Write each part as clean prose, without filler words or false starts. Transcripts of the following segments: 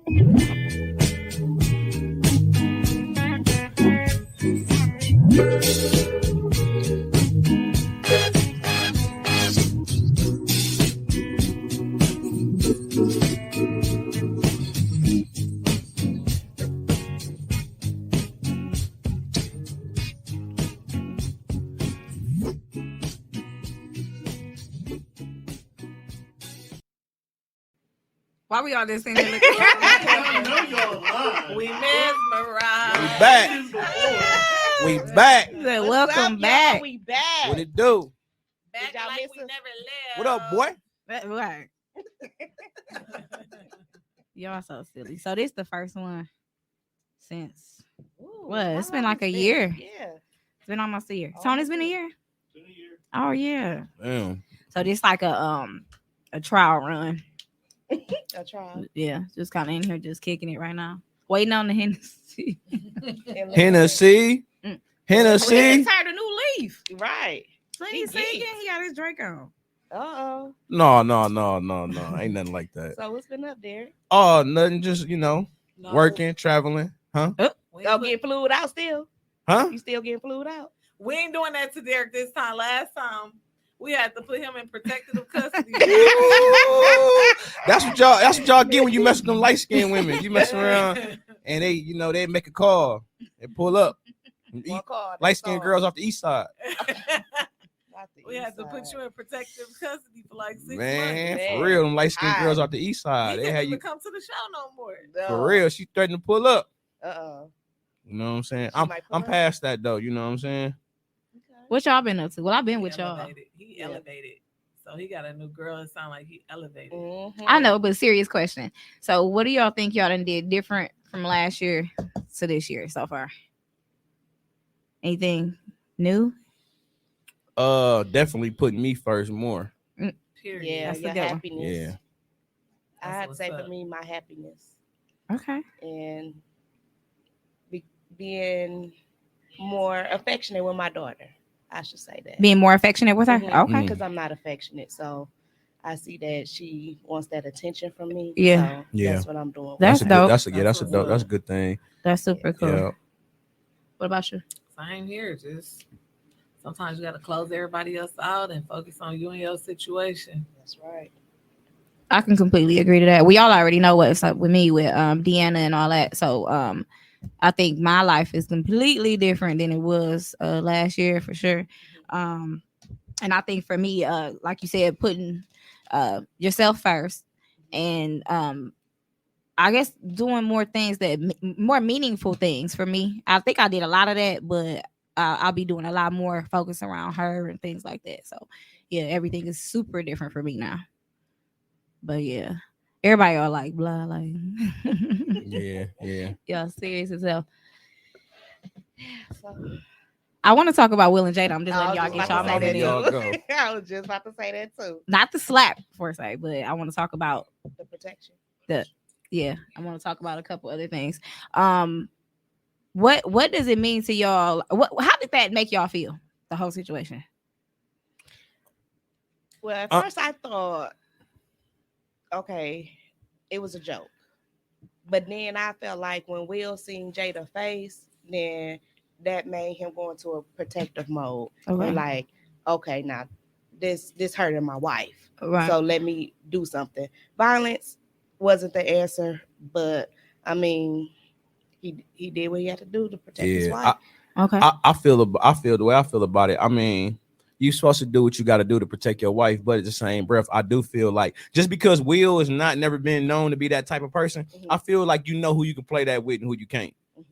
Why we all just sitting there looking? We mesmerized. We back. We back. Welcome back. We back. What it do? Back Did y'all like miss we us? never left. What up, boy? Right. Y'all so silly. So this the first one since what? It's been like a year. Yeah. It's been almost a year. Tony, it's been a year. Oh yeah. Damn. So this like a trial run. A trial. Yeah, just kind of in here, just kicking it right now. Waiting on the Hennessy. Hennessy. Mm. Hennessy. He tired a new leaf. Right. So He he geeks. he got his Drake on. Uh-oh. No. Ain't nothing like that. So what's been up there? Oh, nothing. Just, No. working, traveling. Huh? Y'all getting fluid out still? Huh? You still getting fluid out? We ain't doing that to Derek this time. Last time we had to put him in protective custody. That's what y'all get when you mess with them light skinned women. You mess around and they make a call and pull up. One call. Light skinned girls off the east side. We had to put you in protective custody for like 6 Man, months. for real, them light skinned girls off the east side. He They can't had even you come to the show no more. for real. She threatened to pull up. Uh-oh. You know what I'm saying? She might pull I'm up. past that though. You know what I'm saying? What y'all been up to? Well, I've been with y'all. He elevated. So he got a new girl. It sounds like he elevated. Mm-hmm. I know, but serious question. So, what do y'all think y'all done did different from last year to this year so far? Anything new? Definitely putting me first more. Period. Yeah, That's a your good one. happiness. Yeah. I That's had to what's say up. for me, my happiness Okay. and being more affectionate with my daughter. I should say that. Being more affectionate with her? Mhm. Okay. Because I'm not affectionate, so I see that she wants that attention from me. Yeah. So Yeah. that's what I'm doing. That's with a her. dope. That's a good thing. That's super cool. Yeah. What about you? Same here. Just sometimes you got to close everybody else out and focus on you and your situation. That's right. I can completely agree to that. We all already know what's up with me with Deanna and all that. So I think my life is completely different than it was last year for sure. And I think for me, like you said, putting yourself first and I guess doing more things more meaningful things for me. I think I did a lot of that, but I'll be doing a lot more focus around her and things like that. So yeah, everything is super different for me now. But yeah, everybody are like blah, like Yeah. yeah, serious as hell. So, I want to talk about Will and Jada. I'm just I letting was y'all get just y'all about to say moment that in. Y'all too. I was just about to say that too. Not the slap per se, but I want to talk about The protection. I want to talk about a couple other things. What does it mean to y'all? How did that make y'all feel? The whole situation. Well, at first I thought, okay, it was a joke. But then I felt like when Will seen Jada face, then that made him go into a protective mode. Okay. And like, okay, now this hurting my wife. Right. So let me do something. Violence wasn't the answer, but I mean, he did what he had to do to protect his wife. Okay. I feel the way I feel about it. I mean, you're supposed to do what you got to do to protect your wife, but at the same breath, I do feel like just because Will is never been known to be that type of person, Mhm. I feel like you know who you can play that with and who you can't. Mhm.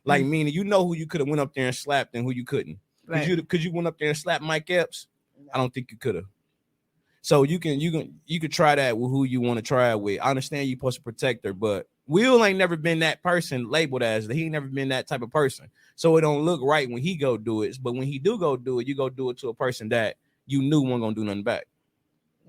Like meaning you know who you could have went up there and slapped and who you couldn't. Right. Because you went up there and slapped Mike Epps. No. I don't think you could have. So you could try that with who you want to try it with. I understand you're supposed to protect her, but Will ain't never been that person labeled as that. He ain't never been that type of person. So it don't look right when he go do it. But when he do go do it, you go do it to a person that you knew wasn't gonna do nothing back.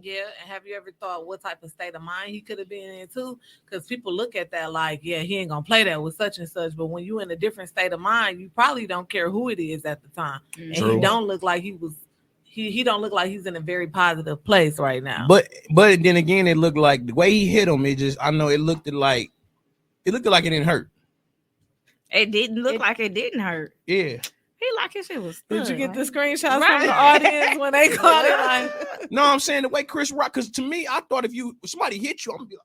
Yeah, and have you ever thought what type of state of mind he could have been in too? Because people look at that like, yeah, he ain't gonna play that with such and such. But when you in a different state of mind, you probably don't care who it is at the time. True. And he don't look like he don't look like he's in a very positive place right now. But then again, it looked like the way he hit him, I know it looked like It looked like it didn't hurt. It didn't look like it didn't hurt. Yeah. He like his shit was. Did you stuck, get the man. screenshots Right. from the audience when they called it like? No, I'm saying the way Chris Rock, because to me, I thought if somebody hit you, I'm gonna be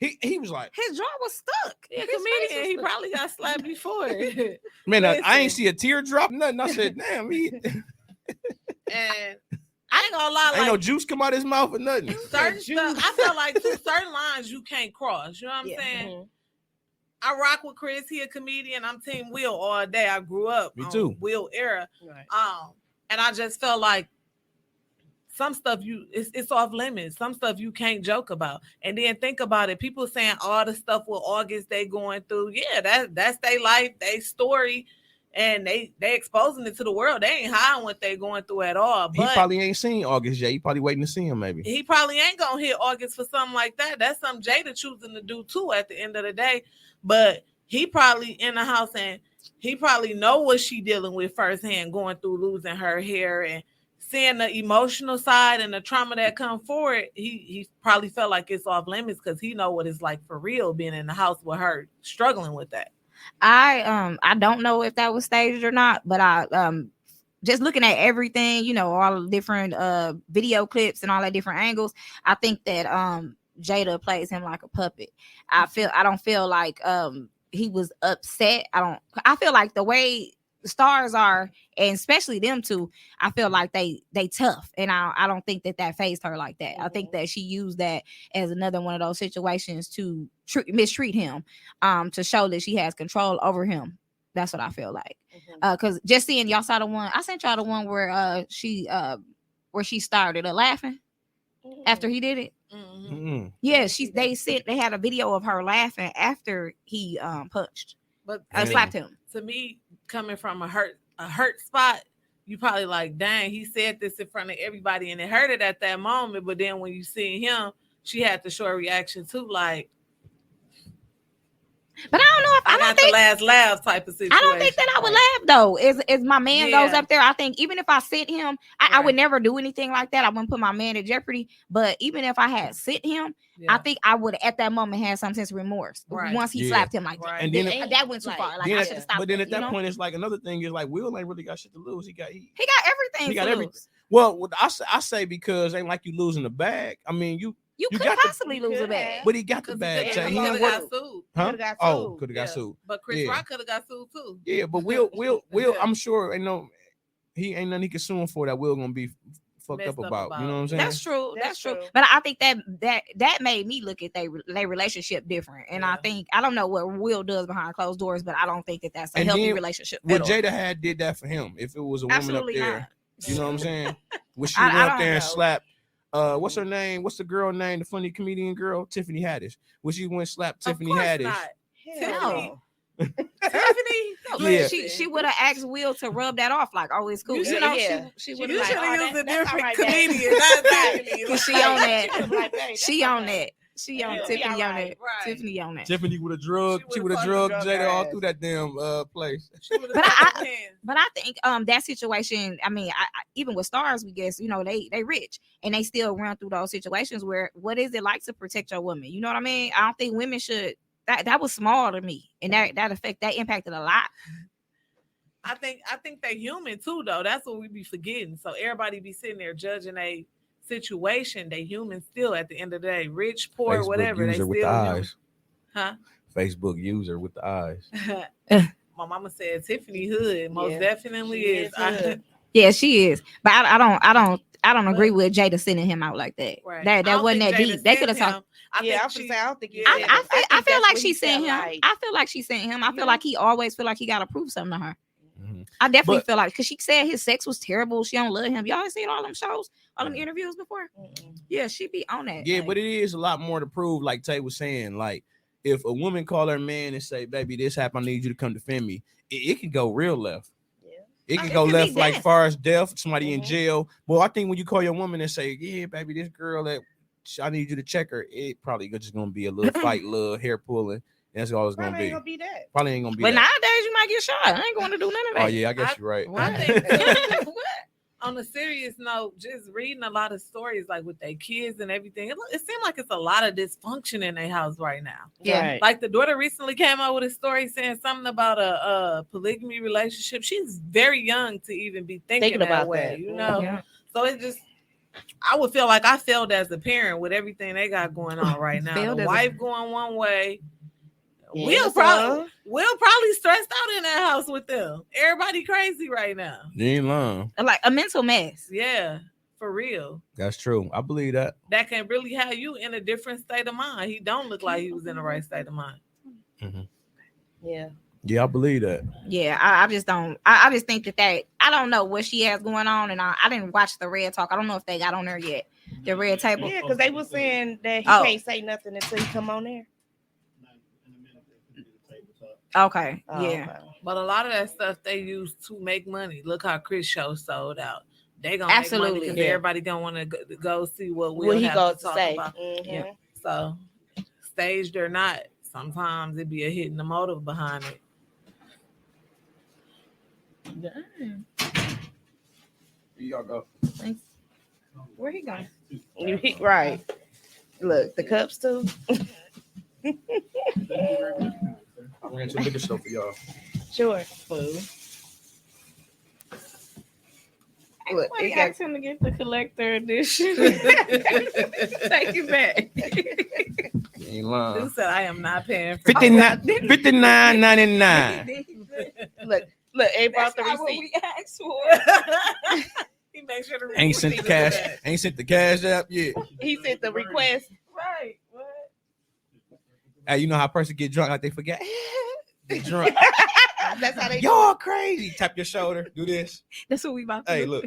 like, he was like, His jaw was stuck. Yeah, His face comedian. was He stuck. probably got slapped before. man, I Listen. ain't see a tear drop, nothing. I said, damn, he And I ain't gonna lie, ain't like no juice come out his mouth or nothing. certain stuff, I feel like certain lines you can't cross. You know what I'm Yeah. saying? Mhm. I rock with Chris. He a comedian. I'm Team Will all day. I grew up Me on too. Will era. Right. And I just felt like some stuff it's off limits. Some stuff you can't joke about. And then think about it. People saying all the stuff with August they going through. Yeah, that's their life, their story, and they exposing it to the world. They ain't hiding what they going through at all. He But probably ain't seen August yet. He probably waiting to see him, maybe. he probably ain't gonna hit August for something like that. That's something Jada choosing to do too at the end of the day. But he probably in the house and he probably know what she dealing with firsthand, going through losing her hair and seeing the emotional side and the trauma that come forward. He probably felt like it's off limits because he know what it's like for real being in the house with her struggling with that. I don't know if that was staged or not, but I just looking at everything, you know, all the different video clips and all the different angles, I think that Jada plays him like a puppet. I don't feel like he was upset. I feel like the way the stars are, and especially them two, I feel like they tough, and I don't think that phased her like that. I think that she used that as another one of those situations to mistreat him, to show that she has control over him. That's what I feel like. Because just seeing y'all saw the one, I sent y'all the one where she started laughing after he did it. Mm-hmm. Yeah, they had a video of her laughing after he punched, But slapped him. to me, coming from a hurt spot, you probably like, dang, he said this in front of everybody and it hurt it at that moment. But then when you see him, she had the short reaction too, like, but I don't know if I got the last laugh type of situation. I don't think that I would laugh though. Is my man Yeah. goes up there, I think even if I sent him, I would never do anything like that. I wouldn't put my man in jeopardy. But even if I had sent him, I think I would at that moment have some sense of remorse once he slapped him like that. Right. And then that went too far. Like I should have stopped. But then at you that know? point, it's like another thing is like Will ain't really got shit to lose. He got everything. He got to everything. lose. Well, I say because ain't like you losing the bag. I mean, you could got possibly lose a bag. but he got the Because bag. he Jay. He could ain't have work. got sued. Huh? Coulda got Oh, sued. could have got sued. But Chris Yeah. Rock could have got sued too. Yeah, but Will, I'm sure ain't nothing he can sue him for that Will gonna be fucked Messed up up about. You know what I'm saying? That's true. That's true. true. But I think that made me look at their relationship different. And I think I don't know what Will does behind closed doors, but I don't think that that's a And healthy then relationship. What at all. Jada had did that for him. If it was a woman Absolutely up there, not. you know what I'm saying? When she I went up don't there and know. slapped. What's her name? What's the girl name? The funny comedian girl, Tiffany Haddish. When she went and slapped Tiffany of course Haddish. not. Hell No. Tiffany? No, Yeah. She would have asked Will to rub that off, like, oh, it's cool. You You know, yeah. she would You have should like, have oh, used a that's different all right, babe. comedian, not Tiffany. Cause she on that. She was like, babe, She that's on okay. that. She on Yeah, Tiffany be on alright. that. Right. Tiffany on that. Tiffany would have drugged. She She would have fucking drugged drugged Jada her all ass. through that damn place. She would've But took I- his hand. But I think that situation, I mean, I even with stars, we guess, you know, they rich and they still run through those situations where what is it like to protect your woman? You know what I mean? I don't think women should. That was small to me, and that impacted a lot. I think they human too, though. That's what we be forgetting. So everybody be sitting there judging a situation. They human still at the end of the day, rich, poor, whatever. They still human. Huh? Facebook user with the eyes. My mama said Tiffany Hood most Yeah, definitely she is. is hood. Yeah, she is, but I don't agree with Jada sending him out like that. Right. That I don't wasn't think that Jada deep. They sent could have him. talked. I think was she- gonna say, I don't think. yeah. I feel that's like what she he sent felt him. like. I feel like she sent him. I feel Yeah. like he always feel like he got to prove something to her. Mhm. I definitely But- feel like, because she said his sex was terrible. She don't love him. Y'all ain't seen all them shows, all them Mhm. interviews before? Mm-mm. Yeah, she be on that. Yeah, like, but it is a lot more to prove. Like Tay was saying, like if a woman call her man and say, "Baby, this happened. I need you to come defend me," it can go real left. Yeah. It can It go can be left like death. far as death, somebody in Mhm. jail. Well, I think when you call your woman and say, "Yeah, baby, this girl that I need you to check her," it probably just gonna be a little fight, little hair pulling. That's all it's gonna Probably be. ain't gonna be that. Probably ain't gonna be. but that. nowadays you might get shot. I ain't going to do none of that. Oh yeah, I guess you're right. I think What? on a serious note, just reading a lot of stories like with their kids and everything, it seems like it's a lot of dysfunction in their house right now. Yeah. Right. Like the daughter recently came out with a story saying something about a polygamy relationship. She's very young to even be thinking that about way, that. you know? Yeah. So it just, I would feel like I failed as a parent with everything they got going on right now. Failed The as a- wife going one way. Yeah, We'll son. probably stressed out in that house with them. Everybody crazy right now. You ain't lying. Like a mental mess. Yeah, for real. That's true. I believe that. That can really have you in a different state of mind. He don't look like he was in the right state of mind. Yeah. Yeah, I believe that. Yeah, I just don't. I just think that I don't know what she has going on, and I didn't watch the Red Talk. I don't know if they got on there yet. The Red Table. Yeah, because they were saying that he Oh. can't say nothing until he come on there. Okay. Oh, Yeah. okay. But a lot of that stuff they use to make money. Look how Chris show sold out. They gonna Absolutely. make money because Yeah. everybody gonna want to go see what What Will he have goes to to talk say. about. Mhm. Yeah. So staged or not, sometimes it be a hidden motive behind it. Dang. Y'all go. Thanks. Where he going? You hit right. Look, the cups too. I ran to the liquor store for y'all. Sure. Food. Look, I it got- asked him to get the collector edition. Take it back. You ain't lying. Dude said I am not paying for $59.99. look, they brought the receipt. asked for. He makes sure to Ain't sent the cash. Ain't sent the cash up yet. He sent the request. Right. What? Hey, you know how a person get drunk like they forget? Get drunk. That's how they do Y'all crazy. Tap your shoulder. Do this. That's what we about to Hey, do. look.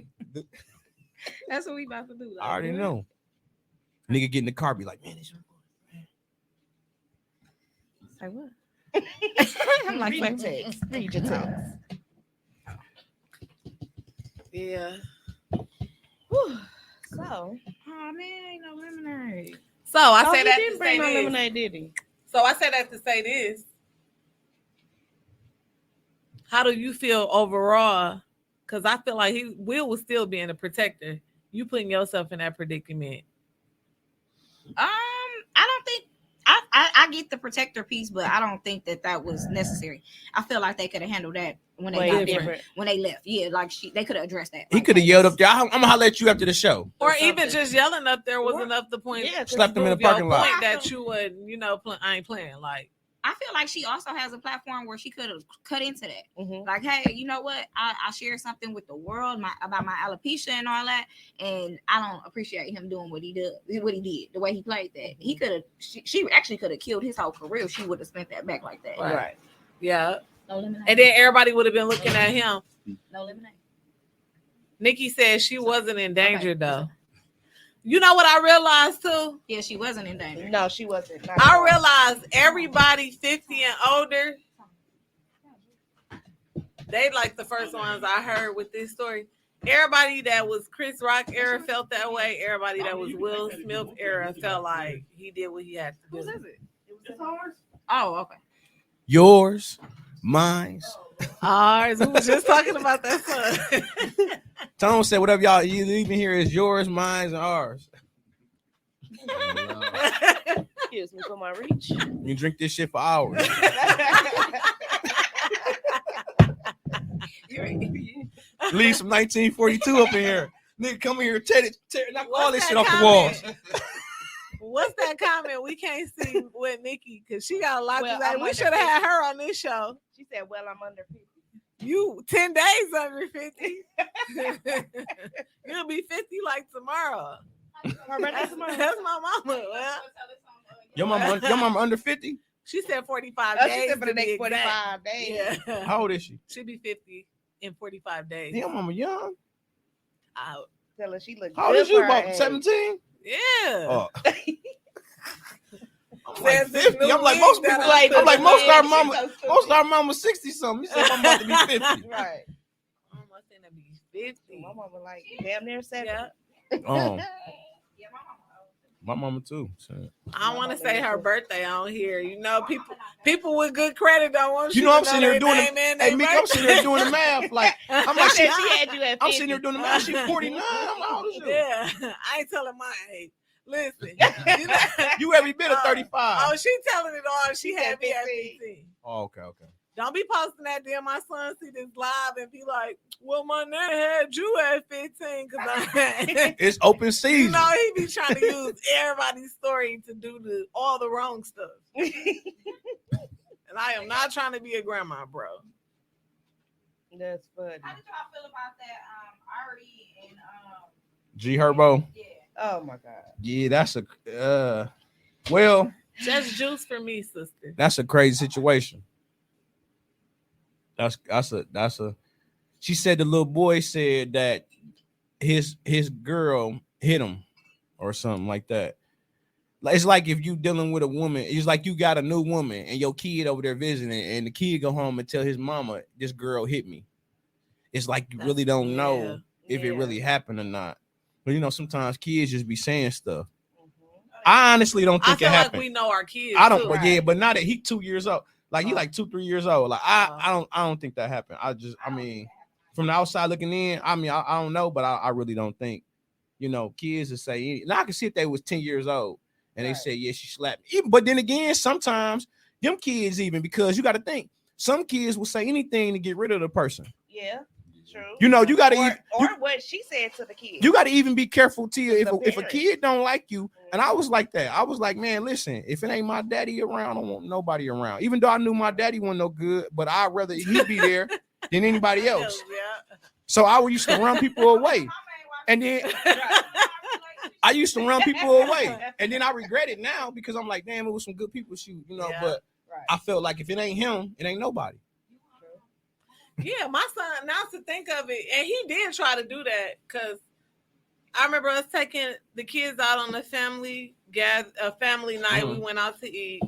That's what we about to do. I already know. Nigga get in the car, be like, man, this your boy. Say what? I'm like, Read your text. Read your text. Yeah. Whew. So, oh man, ain't no lemonade. So I oh, say he that didn't to bring say no this. lemonade, did he? So I say that to say this. How do you feel overall? Because I feel like Will was still being a protector. You putting yourself in that predicament. I don't think I get the protector piece, but I don't think that was necessary. I feel like they could have handled that when they Way got different. there, when they left. Yeah, like they could have addressed that. He Like, could have hey, yelled up there. I'm gonna holler at you after the show. Or something. even just yelling up there was enough to point. Yeah, 'cause Slapped him in the prove your parking lot. point that you would, I ain't playing. Like, I feel like she also has a platform where she could have cut into that. Mhm. Like, hey, you know what? I shared something with the world about my alopecia and all that, and I don't appreciate him doing what he did, the way he played that. He could have. She actually could have killed his whole career. She would have spent that back like that. right. Yeah. No lemonade. And then everybody would have been looking at him. No lemonade. Nikki said she wasn't in danger though. You know what I realized too? Yeah, she wasn't in danger. No, she wasn't. Not at I all. realized everybody 50 and older, they like the first ones I heard with this story. Everybody that was Chris Rock era felt that way. Everybody that was Will Smith era felt like he did what he had to do. Whose is it? Oh, okay. Yours, mine. Ours. We was just talking about that son. Tone said, whatever y'all you even here is yours, mine, and ours. Excuse me for my reach. You drink this shit for hours. Leave some 1942 up in here. Nigga, come in here, knock all this shit off the walls. What's that comment we can't see with Nikki? Because she got a lot Well, to say. I'm We under should have had her on this show. She said, "Well, I'm under 50." You 10 days under 50. You'll be 50 like tomorrow. That's my mama. Well, Your mama under 50? she said 45 Oh, days. she said for the to be next exact. 45 days. Yeah. How old is she? She'll be 50 in 45 days. Your mama young. Out. Tell her she look How old good is you? for her About age. Yeah. 17? Oh. I'm like Says this 50. new I'm like wig most that people. I I'm like most Yeah, our she's mama. so stupid. Most of our mama 60 something. You said I'm about to be 50. Right. I'm gonna be 50. My mama like damn near 70. Yeah. Oh, My mama too. So. I don't want to say her birthday on here. You know, people with good credit don't want You you know, to I'm sitting there doing the. Hey, Mick, I'm sitting there doing the math. Like, I'm like, She had you at 50. I'm sitting there doing the math. She's 49. I'm like, how old is you? Yeah, I ain't telling my age. Listen, You every bit of 35. Oh, she telling it all. She had me at 15. Oh, okay. Don't be posting that, then my son see this live and be like, well, my name had you at 15. It's open season. You know, he be trying to use everybody's story to do all the wrong stuff. And I am not trying to be a grandma, bro. That's funny. How did y'all feel about that Ari and G Herbo? Yeah. Oh my God. Yeah, that's a well, Just juice for me, sister. that's a crazy situation. That's a she said the little boy said that his girl hit him or something like that. It's like if you dealing with a woman, it's like you got a new woman and your kid over there visiting, and the kid go home and tell his mama, this girl hit me. It's like you really don't know if it really happened or not. But you know, sometimes kids just be saying stuff. I honestly don't think I feel it happened. like we know our kids. I don't, too, but right? yeah, but not that he 2 years old. Like he like 2-3 years old. Like I don't think that happened. I mean, from the outside looking in, I mean, I don't know, but I really don't think, you know, kids will say. Now I can see if they was 10 years old and they say, yeah, she slapped me. But then again, sometimes them kids even, because you got to think, some kids will say anything to get rid of the person. Yeah. True. You know, you got to or what she said to the kid. You got to even be careful, Tia. If a kid don't like you, and I was like that. I was like, man, listen, if it ain't my daddy around, I don't want nobody around. Even though I knew my daddy wasn't no good, but I'd rather he be there than anybody else. Yeah. So I used to run people away, and then I used to run people away, and then I regret it now because I'm like, damn, it was some good people shoot, you know. But I felt like if it ain't him, it ain't nobody. Yeah, my son, now to think of it, and he did try to do that because I remember us taking the kids out on a family night. We went out to eat,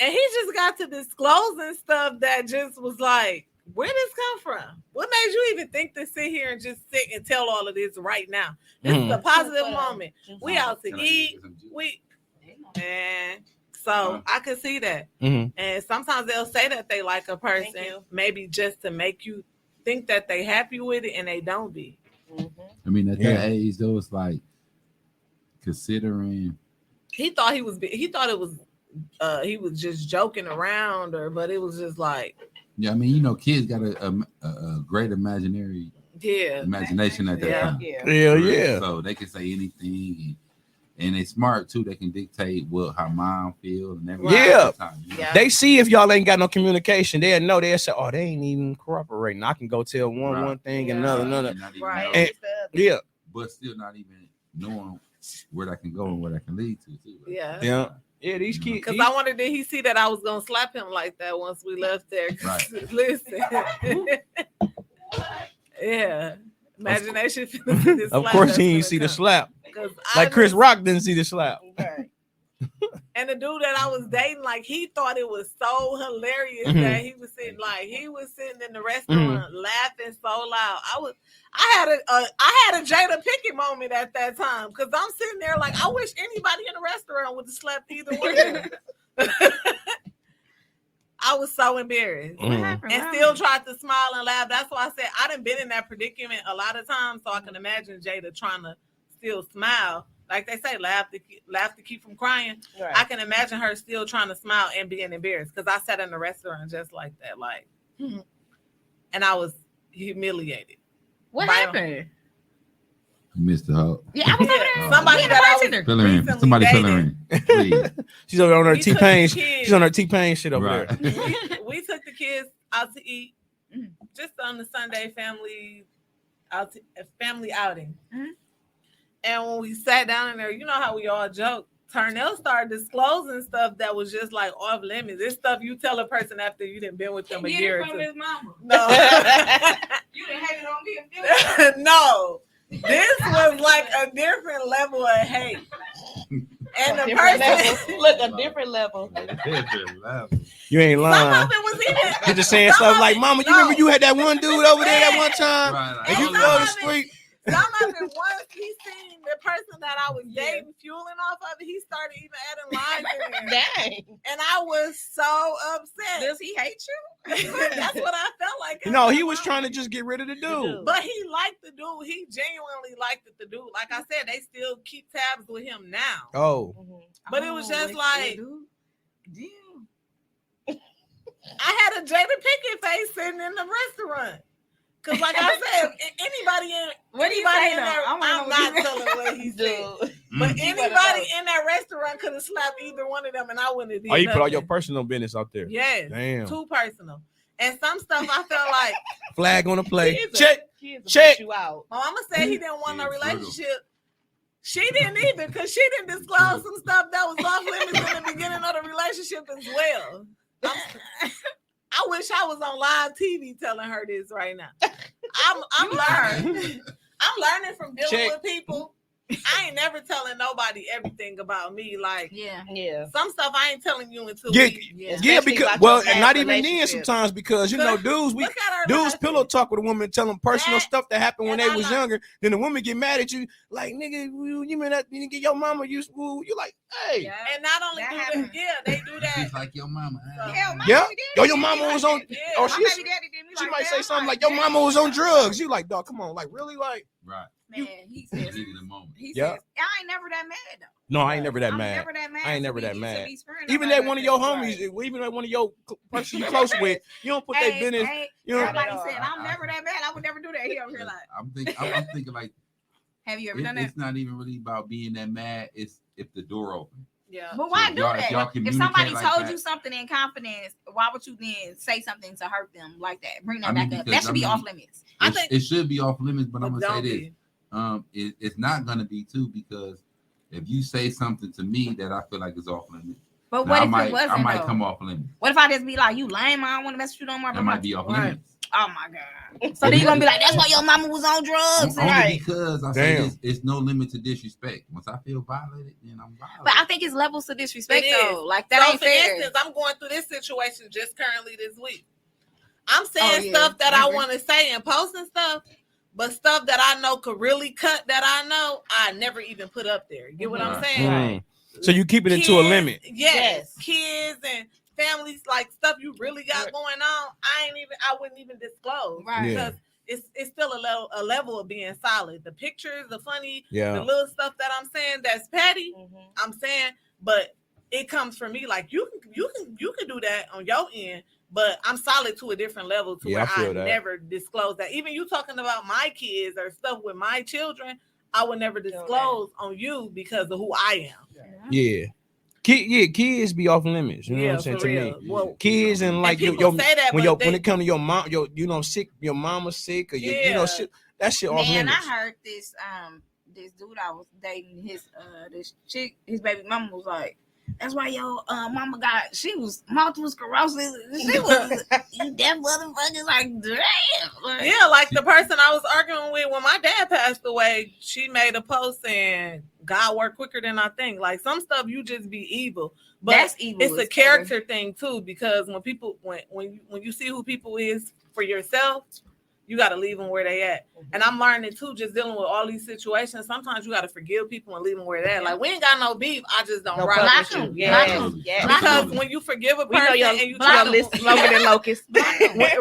and he just got to disclosing stuff that just was like, where did this come from? What made you even think to sit here and just sit and tell all of this right now? This is a positive moment. We out to eat. So I could see that. And sometimes they'll say that they like a person, maybe just to make you think that they happy with it, and they don't be. I mean, at that age, though, it's like considering. He thought it was he was just joking around, but it was just like. Yeah, I mean, you know, kids got a great imagination at that time. Yeah. So they can say anything. And they smart too. They can dictate how mom feel and everything. Yeah. Yeah. They see if y'all ain't got no communication, they'll know. They'll say, "Oh, they ain't even cooperating. I can go tell one thing and another." Right. And, but still not even knowing where that can go and where that can lead to. Too, right? Yeah. These kids. Because I wondered, did he see that I was gonna slap him like that once we left there? Right. Listen. Yeah. Imagination. Of course, he didn't see the slap. Like Chris Rock didn't see the slap. Right. And the dude that I was dating, like, he thought it was so hilarious that he was sitting in the restaurant laughing so loud. I had a Jada Pinkett moment at that time because I'm sitting there like, I wish anybody in the restaurant would have slapped either one. I was so embarrassed and still tried to smile and laugh. That's why I said I done been in that predicament a lot of times, so I can imagine Jada trying to still smile. Like they say, laugh to keep from crying. Right. I can imagine her still trying to smile and being embarrassed because I sat in the restaurant just like that, and I was humiliated. What happened? You missed the hoe. Yeah, I was over there. Somebody that I was filling in. Somebody filling in. Please. She's over on her T-Pain. She's on her T-Pain shit over there. We took the kids out to eat just on the Sunday family outing. And when we sat down in there, you know how we all joke. Turnell started disclosing stuff that was just like off limits. This stuff you tell a person after you didn't been with them a year or two. His mama. No. You didn't hate it on me. No. This was like a different level of hate. And the person look a different level. You ain't lying. Some of it was even You're just saying stuff like, "Mama, you remember you had that one dude over there that one time, and you fell asleep." Some of it was he seen the person that I was dating, fueling off of it, he started even adding lines in there. Dang. And I was so upset. Does he hate you? That's what I felt like. No, he was trying to just get rid of the dude. But he liked the dude. He genuinely liked the dude. Like I said, they still keep tabs with him now. Oh, But it was just like, damn. I had a Jada Pinkett face sitting in the restaurant. Cause like I said, anybody in What do you anybody say, in though? there, I wanna know I'm what not you telling what he said. But Mm. anybody in that restaurant could have slapped either one of them, and I wouldn't have did oh, you put all nothing. your personal business out there. Yes, Damn. too personal. And some stuff I felt like Flag on the play. Kids Check. Kids will Check. put you out. my mama said he didn't want no Yeah, brutal. relationship. She didn't either, because she didn't disclose some stuff that was off limits in the beginning of the relationship as well. I wish I was on live TV telling her this right now. I'm learning. I'm learning from dealing Check. with people. I ain't never telling nobody everything about me. Like Yeah. some stuff I ain't telling you until Yeah, we. yeah, Especially because about your and not past even then relationship. sometimes because you know dudes Look at her dudes last pillow week. talk with a woman, tell them personal That- stuff that happened when and they I was like- younger. Then the woman get mad at you, like nigga, you mean that you get your mama you like, hey, And not only That do happened. they do that. Just like your mama. Hell, my yeah, baby daddy yo, your did me mama like was on, that. Yeah. or My she baby daddy did me she like might that. say I'm something like your damn. mama was on drugs. You like, dog, come on, like really, like Right. Man, he says, Heat in the moment. he Yeah. says, I ain't never that mad though. no, I ain't never that I'm mad. never that mad. I ain't So never we that used to mad. be friends. Even I'm that like, one of your right. homies, even that one of your person you close with, you don't put their business. You know, Everybody Not at said all. I'm never that mad. I would never do that. He over here like, I'm thinking like have you ever done that? it's not even really about being that mad. It's if the door open. Yeah. But why if do y'all- that? if y'all If communicate somebody like told that- you something in confidence, why would you then say something to hurt them like that? Bring that I mean, back up. because, That should be I mean, off limits. I It- think- it should be off limits, but I'm But gonna say don't this. be. It's not gonna be too, because if you say something to me that I feel like is off limits, But now what I if might it wasn't? I might though? come off limits. What if I just be like, you lame? I don't want to mess with you no more. That might be off Right. limits. Oh my god. So then you gonna be like, that's why your mama was on drugs. Only Right. because I say Damn. this, it's no limit to disrespect. Once I feel violated, then I'm violated. But I think it's levels to disrespect It is. though. Like that So ain't for fair. instance, I'm going through this situation just currently this week. I'm saying Oh, yeah. stuff that I Mhm. want to say and posting stuff, but stuff that I know could really cut that I know, I never even put up there. You get what I'm Right. saying? Mm. So you keep it into a Kids, limit. Yes. Kids and families, like stuff you really got going on. I wouldn't even disclose. Right. Yeah. Because it's still a level of being solid. The pictures, the funny, the Yeah. little stuff that I'm saying that's petty. Mhm. I'm saying, but it comes from me. Like you can do that on your end, but I'm solid to a different level to Yeah, where I feel I that. never disclose that. Even you talking about my kids or stuff with my children, I would never disclose on you because of who I am. Yeah. Kids be off limits. You know what I'm saying for to me. real. Well, Kids and like and your people say that, when but when it come to your mom, you know, sick, your mama's sick, or you know, Yeah. shit, that shit off Man, limits. I heard this dude I was dating, his this chick, his baby mama was like, that's why your mama she was multiple sclerosis. She was you deaf motherfuckers like damn. Like, yeah, like the person I was arguing with when my dad passed away, she made a post saying God worked quicker than I think. Like some stuff you just be evil. But that's evil. it's a as character thing too, because when people when you see who people is for yourself, you got to leave them where they at. And I'm learning too, just dealing with all these situations. Sometimes you got to forgive people and leave them where they at. Like we ain't got no beef. I just don't No rock block with you. them. Yeah. Block 'em. Yeah. Because when you forgive a We know person your, and you your try to list is longer than Locust.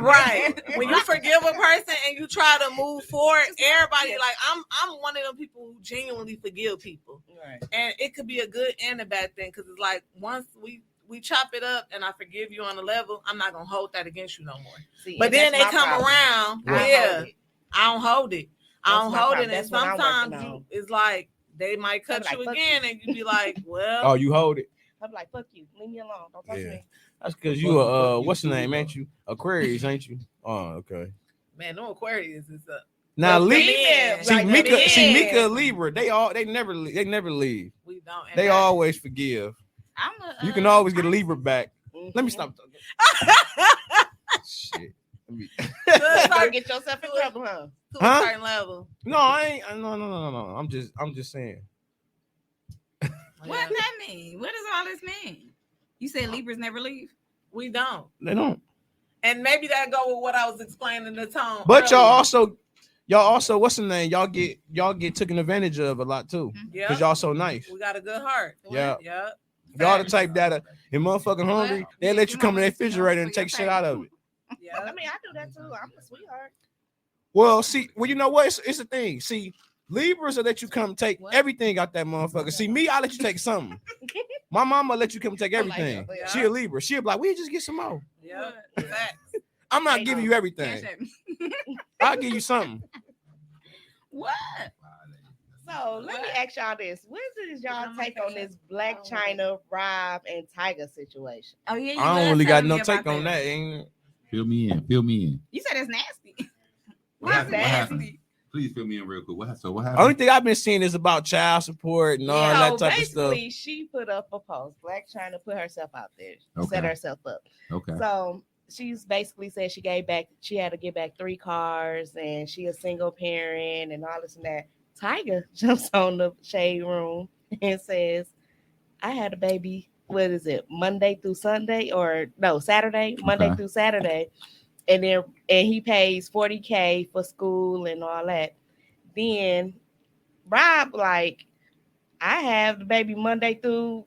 right. When you forgive a person and you try to move forward, everybody like I'm one of them people who genuinely forgive people. Right. And it could be a good and a bad thing because it's like once we chop it up and I forgive you on a level, I'm not gonna hold that against you no more. See, But and then they that's my come problem. around, I yeah. hold it. I don't hold it. I That's don't my hold problem. it. And That's what I'm sometimes working on. it's like they might cut I'm you like, fuck again you. and you be like, well, Oh, you hold it. I'm like, fuck you. Leave me alone. Don't talk Yeah. to me. That's because Fuck you you, fuck you what's the too, name, though. ain't you? Aquarius, ain't you? Oh, okay. man, no Aquarius is up. Now Well, Libra. female, See like Mika, men. see Mika, Libra. They never leave. We don't. And They that- always forgive. I'm You can always get a Libra back. Let me stop. Shit. Let me- Don't get yourself in trouble, huh? to Huh? a certain level. No, I ain't. No. I'm just saying. What does that mean? What does all this mean? You said Libras never leave. We don't. They don't. And maybe that go with what I was explaining the tone. But y'all earlier. also, Y'all also, what's the name? Y'all get taken advantage of a lot too, Yeah, because y'all so nice. we got a good heart. Yeah. Yeah. Y'all the type that if motherfucking hungry, they let you come in their refrigerator and take shit out of it. Yeah. I mean, I do that too. I'm a sweetheart. Well, see, you know what? It's a thing. See, Libras will let you come take What? everything out that motherfucker. See, me, I'll let you take something. My mama let you come take everything. that. She a Libra. She'll be like, we just get some more. Yeah. Facts. I'm not giving you everything. I'll give you something. What? So let me ask y'all this: what is y'all I'm gonna take on catch this Black China, Rob, and Tiger situation? Oh yeah, you I don't was really got telling no me about take on that. Ain't Fill me in. You said it's nasty. What happened? nasty. Please fill me in real quick. What happened? Only thing I've been seeing is about child support and all that type of stuff. Basically, she put up a post. Black China put herself out there, set Okay. herself up. Okay. So she's basically said she had to give back 3 cars, and she a single parent and all this and that. Tiger jumps on the shade room and says, I had a baby, what is it, Monday through Sunday, or no, Saturday, Monday Okay. through Saturday. And he pays $40K for school and all that. Then Rob, like, I have the baby Monday through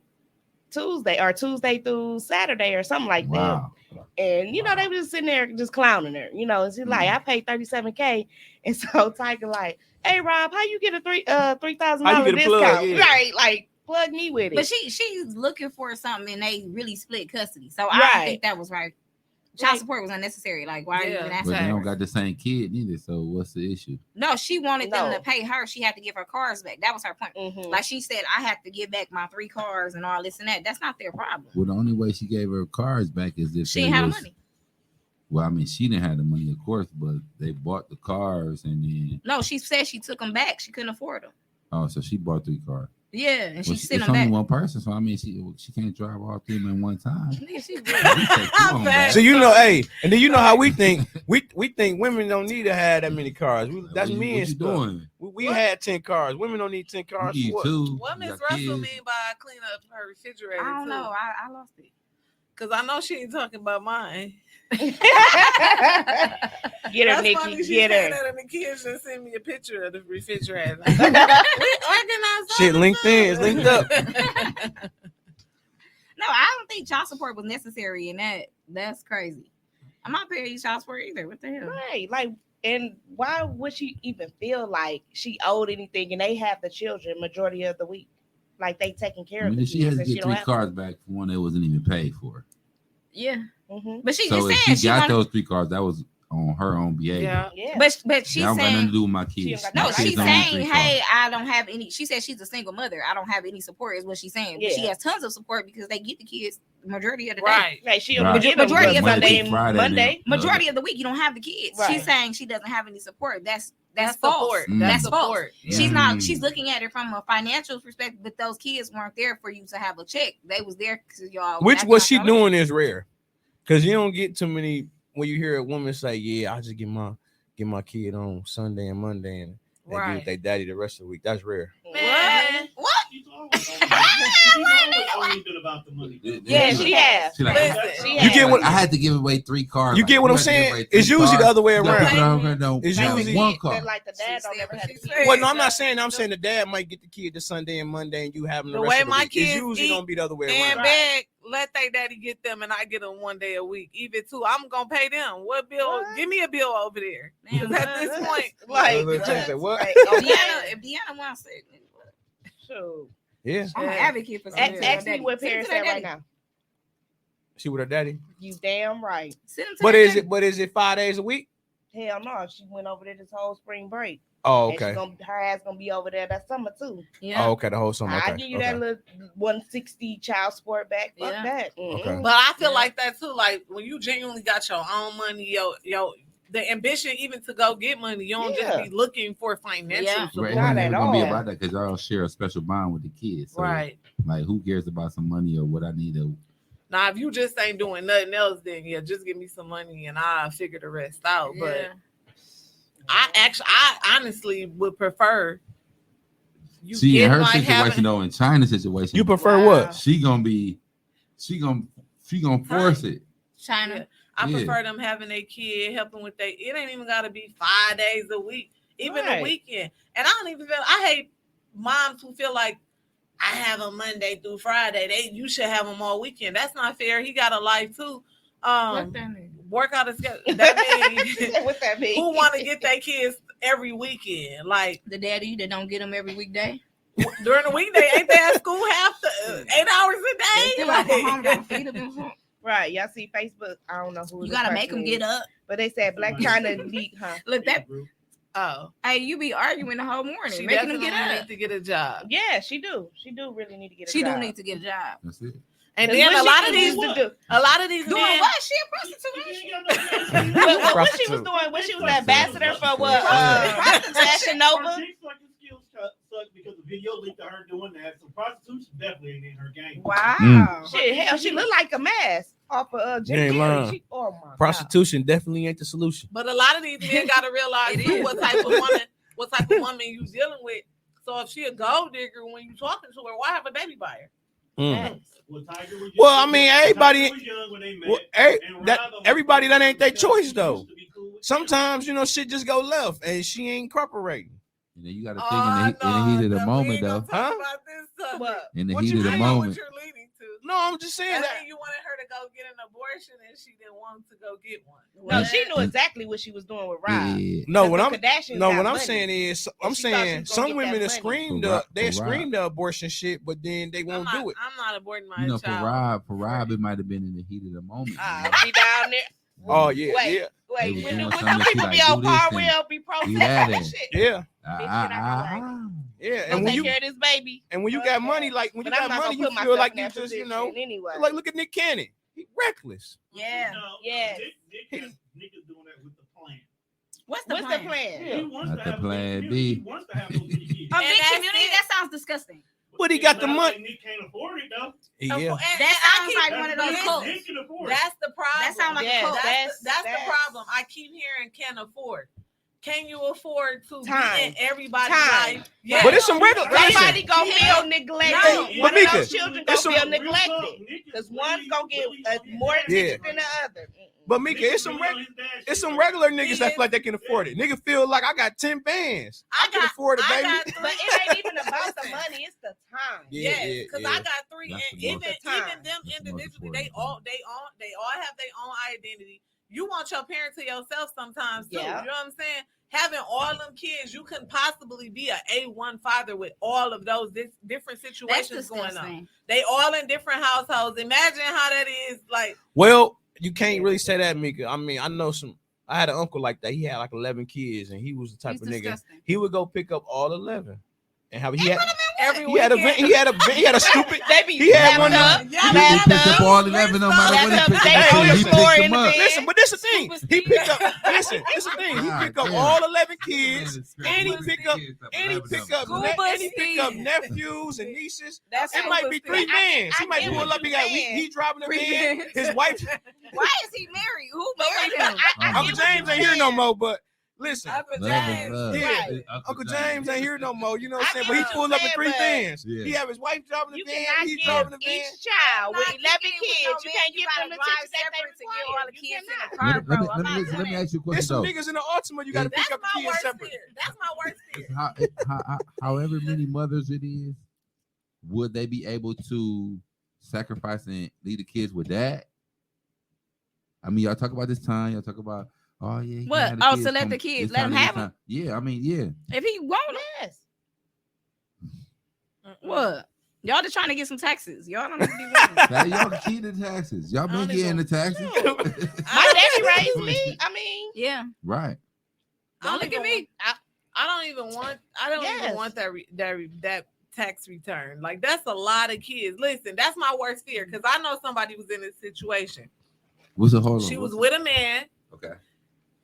Tuesday, or Tuesday through Saturday, or something like that. Wow. And they were just sitting there just clowning her. And she's like, I paid $37K. And so Tiger like, hey Rob, how you get a $3,000 How you get a discount? plug? Yeah. Right, like plug me with it. But she's looking for something, and they really split custody. So I Right. don't think that was right. Child support was unnecessary. Like, why are you even But asking they her? don't got the same kid neither. So what's the issue? No, she wanted them No. to pay her. She had to give her cars back. That was her point. Mhm. Like she said, I have to give back my 3 cars and all this and that. That's not their problem. Well, the only way she gave her cars back is if She they didn't have was, the money. Well, I mean, she didn't have the money, of course, but they bought the cars and then No, she said she took them back. She couldn't afford them. so she bought 3 cars. Yeah, and she Well, sent it's them only back. one person, so I mean, she can't drive all 3 of them at one time. Yeah, she did. At least take 2 of them back. So hey, and then how we think. We think women don't need to have that many cars. That's What men you stuff. doing? We had 10 cars. Women don't need 10 cars. You For need what? 2. What You Miss got Russell kids. mean by clean up her refrigerator? I don't too? know. I lost it. Cause I know she ain't talking about mine. Get her, That's Nikki. funny. She Get said her. that, and the kids just send me a picture of the refrigerator. We organized. Shit, LinkedIn is linked up. No, I don't think child support was necessary, and that's crazy. I'm not paying you child support either. What the hell? Right. Like, and why would she even feel like she owed anything? And they have the children majority of the week. Like, they taking care I of mean, the if she kids. has to And she get don't 3 have cars back for one that wasn't even paid for. Yeah, Mhm. but she So if just said she got wanted, those 3 cars, that was on her own behavior. Yeah. but That she's don't got nothing to saying. do with my kids. got No, My Right. kids she's don't need saying, 3 hey, cars. I don't have any. She said she's a single mother. I don't have any support, is what she's saying. But she Yeah. has tons of support because they get the kids the majority of the day. Right. Like, she Right. only get them Majority of the Sunday week. and Friday Monday. now. Majority of the week, you don't have the kids. Right. She's saying she doesn't have any support. That's false. support. Mm. That's That's false. support. Yeah. She's not. She's looking at it from a financial perspective, but those kids weren't there for you to have a check. They was there because y'all. Which acting what like she y'all- doing is rare, because you don't get too many when you hear a woman say, "Yeah, I just get my kid on Sunday and Monday, and they give Right. their daddy the rest of the week." That's rare. Man. What? She's always only been about the money. Yeah, she has. She like, Listen, She You has. get what I had to give away 3 cars. you get what I'm saying? It's usually the other way around. It's usually- one car. Like the dad don't She ever said have what to she keep- said. Well, no, I'm not saying. I'm saying the dad might get the kid the Sunday and Monday, and you have them the The rest way of the my week. It's kids usually eat gonna be the other way and around. beg, let their daddy get them, and I get them one day a week. Even two, I'm gonna pay them. What bill? What? Give me a bill over there. Man, Because at this point, Like, Look, say, what? like, If okay. Deanna wants it, Shoot. Yeah, I'm an advocate for Ask something. me what parents say right now. she with her daddy. You damn right. But is it 5 days a week? Hell no. She went over there this whole spring break. Oh, And she okay. her ass gonna be over there that summer too. Yeah. Oh, okay. The whole summer. Okay. I give you okay. that little 160 child support back. Fuck Yeah. that. Okay. but I feel Yeah. like that too. Like when you genuinely got your own money, the ambition even to go get money, you don't Yeah. just be looking for financial Yeah. support. Right, Not it's at never gonna be all. about that because y'all share a special bond with the kids. So, Right. like, who cares about some money or what I need to? Now, if you just ain't doing nothing else, then yeah, just give me some money and I'll figure the rest out. But I honestly would prefer you See, in get her like situation having. though, in China's situation, You prefer Wow. what? she gonna force it. China. I Yeah. prefer them having a kid, helping with it ain't even gotta be 5 days a week. even Right. the weekend. And I don't even feel. I hate moms who feel like I have them Monday through Friday. You should have them all weekend. That's not fair. He got a life too. What that mean? Work out a schedule. That means What's that mean? who want to get their kids every weekend? Like The daddy that don't get them every weekday. during the weekday, ain't they at school half the 8 hours a They day? still gotta go home and feed them and something. Right. Y'all see Facebook. I don't know who You this gotta make person them get is, up. But they said Black China leak, huh? Look, that Oh, hey, you be arguing the whole morning, she making them definitely get up. need to get a job. Yeah, she do. She do really need to get a She job. do need to get a job. That's it. And 'Cause then what a she lot of used these, to do. a lot of these Doing men, what? She a prostitute. What she was doing when she was ambassador for what? Fashion Nova. Because the video leaked of her doing that, so prostitution definitely ain't in her game. Wow. Shit, hell, she look like a mess off of You ain't Jim lying. Carrey. She, oh my God. Prostitution definitely ain't the solution. but a lot of these men got to realize It too, is. what type of woman you dealing with. So if she a gold digger when you talking to her, why have a baby by her? Mm. Well, Tiger was Well, young- I mean, everybody- Tiger was young when they met, Well, and that Rob was everybody that ain't their because choice she though. used to be cool with him. Sometimes shit just go left and she ain't cooperating. And then you got to think in the heat of the moment, though. Huh? About this subject. What? In the What heat you of the mean? I know moment. what you're leading to. No, I'm just saying And that. then you wanted her to go get an abortion and she didn't want to go get one. No, she knew exactly what she was doing with Rob. Yeah. No, Because what the I'm Kardashians no, got what I'm money. saying is, I'm And she thought she saying was gonna some get women that have money. screamed For the Rob- they for Rob. screamed the abortion shit, but then they won't do it. I'm not aborting my You know, child. for Rob, it might have been in the heat of the moment. She down there. Oh yeah, Wait. yeah, They Wait, was when doing them something people that be she on like, do this Carwell, and be do protesting that that and- shit. yeah, Bitch, And when take you care of this baby. and when you got money, like when you But I'm got not money, gonna you put feel myself like in you that just position anyway. like look at Nick Cannon, he reckless. Yeah. No, Yes. Nick is doing that with the plan. What's the What's plan? the plan? Yeah. He wants Not to the have plan a B. He wants to have those three kids. A big that's community? it. That sounds disgusting. But he got the Not money. like Nick can't afford it though. Yeah, That sounds like one of those Nick- cults. Nick can afford it. That's the problem. That sound like a Yes, cult. That's the that's- problem. I keep hearing can't afford. Can you afford to Time. be in everybody's Time. life? Yeah. but it's some regular. Somebody Listen, gonna feel neglected. No, One but of Mika, those children it's gonna some- feel neglected. Because one's gonna get more attention than the other. but Mika, it's some regular niggas that feel like they can afford it. Nigga feel like I got 10 bands. I can afford it, I baby. got three But it ain't even about the Listen. money, it's the time. Yeah, Yes, because I got three, That's and the even most- even them That's the most individually, important they all have their own identity. You want your parent to yourself sometimes too. Yeah. You know what I'm saying? Having all them kids, you couldn't possibly be a A1 father with all of those different That's situations going on. disgusting. They all in different households. Imagine how that is. Like, Well, you can't really say that, Mika. I mean, I know some. I had an uncle like that. He had like 11 kids, and he was the type He's of nigga. disgusting. He would go pick up all 11, and how he had. every He had a weekend. he had a stupid. They be He had wrapped one up, of- He wrapped picked up up. all 11 no matter what he Wrapped picked up, they up. on He the picked floor them in the up. bed. Listen, but this the thing. He picked up. Listen, this the thing. He God picked up damn. all 11 kids, and he picked up Scuba and he picked up Steve. nephews and nieces. That's It might be 3 vans. He I might get pull what up. He you got saying. he driving a 3 van. vans. His wife, Why is he married? Who married him? Uncle James ain't here no more. But listen, Uncle Love James. is love. Yeah. Uncle James ain't here no more. You know what I I'm saying? get But he what pulled you're up in 3 saying, vans. Yeah. He have his wife driving the You van. cannot He driving the give van. each child with Not 11 kicking with kids. no You man. can't You give gotta them the drive attention that they separate to get all require. the You kids in cannot. the car, bro. I'm not Let doing me that. ask you a There's question some though. niggas in the Ultima. You got to That's pick up the my kids worst separate. fear. That's my worst fear. However many mothers it is, would they be able to sacrifice and leave the kids with dad? I mean, y'all talk about this time. Y'all talk about, oh yeah. he What? can't have the Oh, kids so let from the kids, this let time them to this have 'em? time. Yeah, I mean, yeah. If he won't, Yes. what? Y'all just trying to get some taxes. Y'all don't need to be running. Now, y'all can keep the taxes. Y'all been don't getting even- the taxes. My daddy raised me. I mean, Yeah. Right. Don't look at me. I don't even want. I don't Yes. even want that tax return. Like, that's a lot of kids. Listen, that's my worst fear because I know somebody was in this situation. What's the hold on? She was with a man Okay.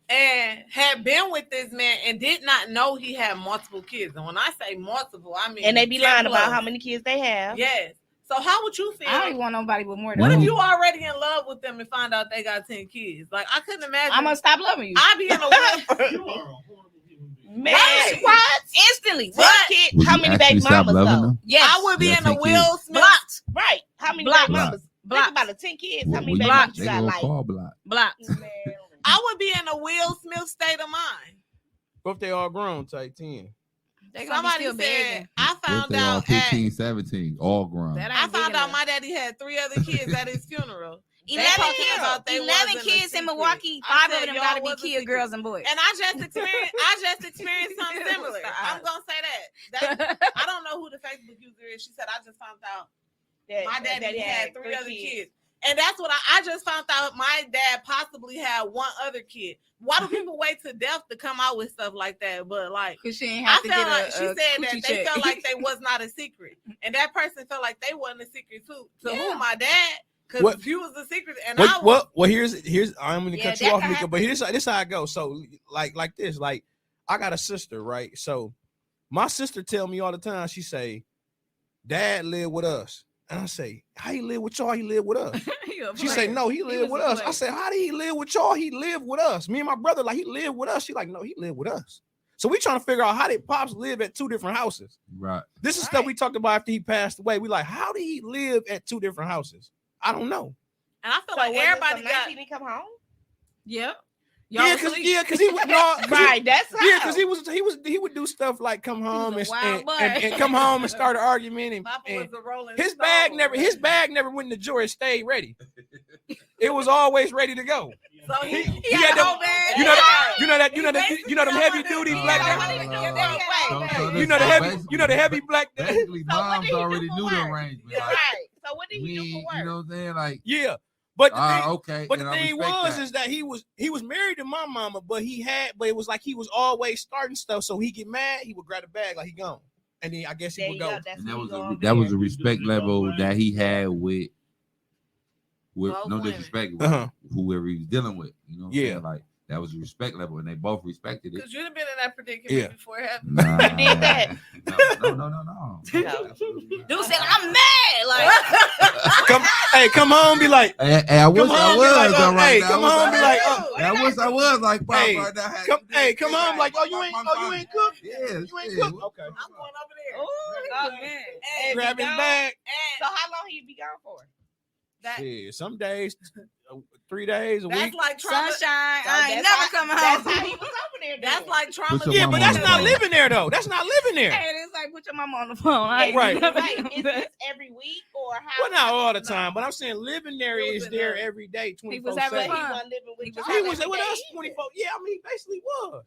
and had been with this man and did not know he had multiple kids. And when I say multiple, I mean and they be 10 lying about plus. how many kids they have. Yes. So how would you feel? I don't even want nobody with more than What if one. you already in love with them and find out they got 10 kids? Like, I couldn't imagine. I'm gonna stop loving you. I'd be in a way. You are a horrible human being. Man, Right. what? Instantly. What What? kid? Would How you many actually baby stop mamas loving though? them? Yes. I would be Yeah, in a 10 Will Smith. Blocked. Right. How many Block. baby mamas? Block. Think about it. 10 kids. How Well, many we- baby block. mamas They you got? gonna Like, call block. Blocked. man. I would be in a Will Smith state of mind. What if they all grown? Type 10. They gonna be Somebody still said begging. I What if found they all out 15, 17, all grown? That I ain't big found out enough. my daddy had 3 other kids at his funeral. They 11 talking kids. about they 11 wasn't a kids in secret. Milwaukee. I 5 of said, them y'all gotta be was a kids, secret. girls, and boys. And I just experienced something similar. I'm gonna say that. I don't know who the Facebook user is. She said I just found out my daddy had 3 other kids. And that's what I just found out. My dad possibly had 1 other kid. Why do people wait to death to come out with stuff like that? But like, Cause she ain't I have to felt get like a she said that coochie they check. felt like they was not a secret, and that person felt like they wasn't a secret too. To Yeah. who? My dad, because What- he was the secret, and I was. Well, here's I'm gonna Yeah, cut you that off, can Mika, but happen. this how I go. So like this, like I got a sister, right? So my sister tell me all the time, she say, Dad live with us. And I say, how he live with y'all? He live with us. She say, no, he live with us. I say, how did he live with y'all? He live with us. Me and my brother, like he live with us. She like, no, he live with us. So we trying to figure out how did Pops live at 2 different houses. Right. This is stuff we talked about after he passed away. We like, how did he live at 2 different houses? I don't know. And I feel So like everybody got. He didn't come home. Yep. Yeah, because he would no, Right, that's yeah, because he would do stuff like come home was a wild boy. and come home and start an argument Papa was and a rolling his stone. bag never went in the drawer. It stayed ready. It was always ready to go. So he had had them- no bag. You know them heavy duty black. You know the heavy black. Basically, So what moms did he do already for knew the work? arrangement. Right. Like, So what did we, he do for work? you know what I'm saying? Like, Yeah, but the thing, okay. but the and I thing respect was that. is that he was married to my mama, but it was like he was always starting stuff. So he get mad, he would grab the bag like he gone, and then I guess he There would you go. go. That's And what he gonna that was do. a respect level that he had with Both no women. disrespect with Uh-huh. whoever he was dealing with. You know what I'm Yeah. saying? Like, that was a respect level, and they both respected it. Because you'd have been in that predicament Yeah. before it happened. Nah, You did that? No. No. Absolutely not. Dude said, I'm mad. Like, Come home, be like, Hey, I wish come I home, be was. like, all right hey, now. come home, be like, oh, I wish I was like Pop Hey, right now. come home, like, oh, you ain't cooked, Yeah, you ain't cooked. Okay, I'm going over there. Oh, man. And grab be his gone. bag. So how long he be gone for? Yeah, some days, 3 days a That's week. like trauma. sunshine. I ain't that's never how- coming That's home. how he was over there. That's like trauma. Put your Yeah, mama but on that's the not phone. living there though. That's not living there. Hey, it's like put your mama on the phone. I ain't Right. never Right. doing Is that. this every week or how? Well, not all the time, but I'm saying living there He was is in there there. every day, He 24/7. was having But he fun. wasn't living with He y'all. He was every with day us either. 24. Yeah, I mean, he basically was.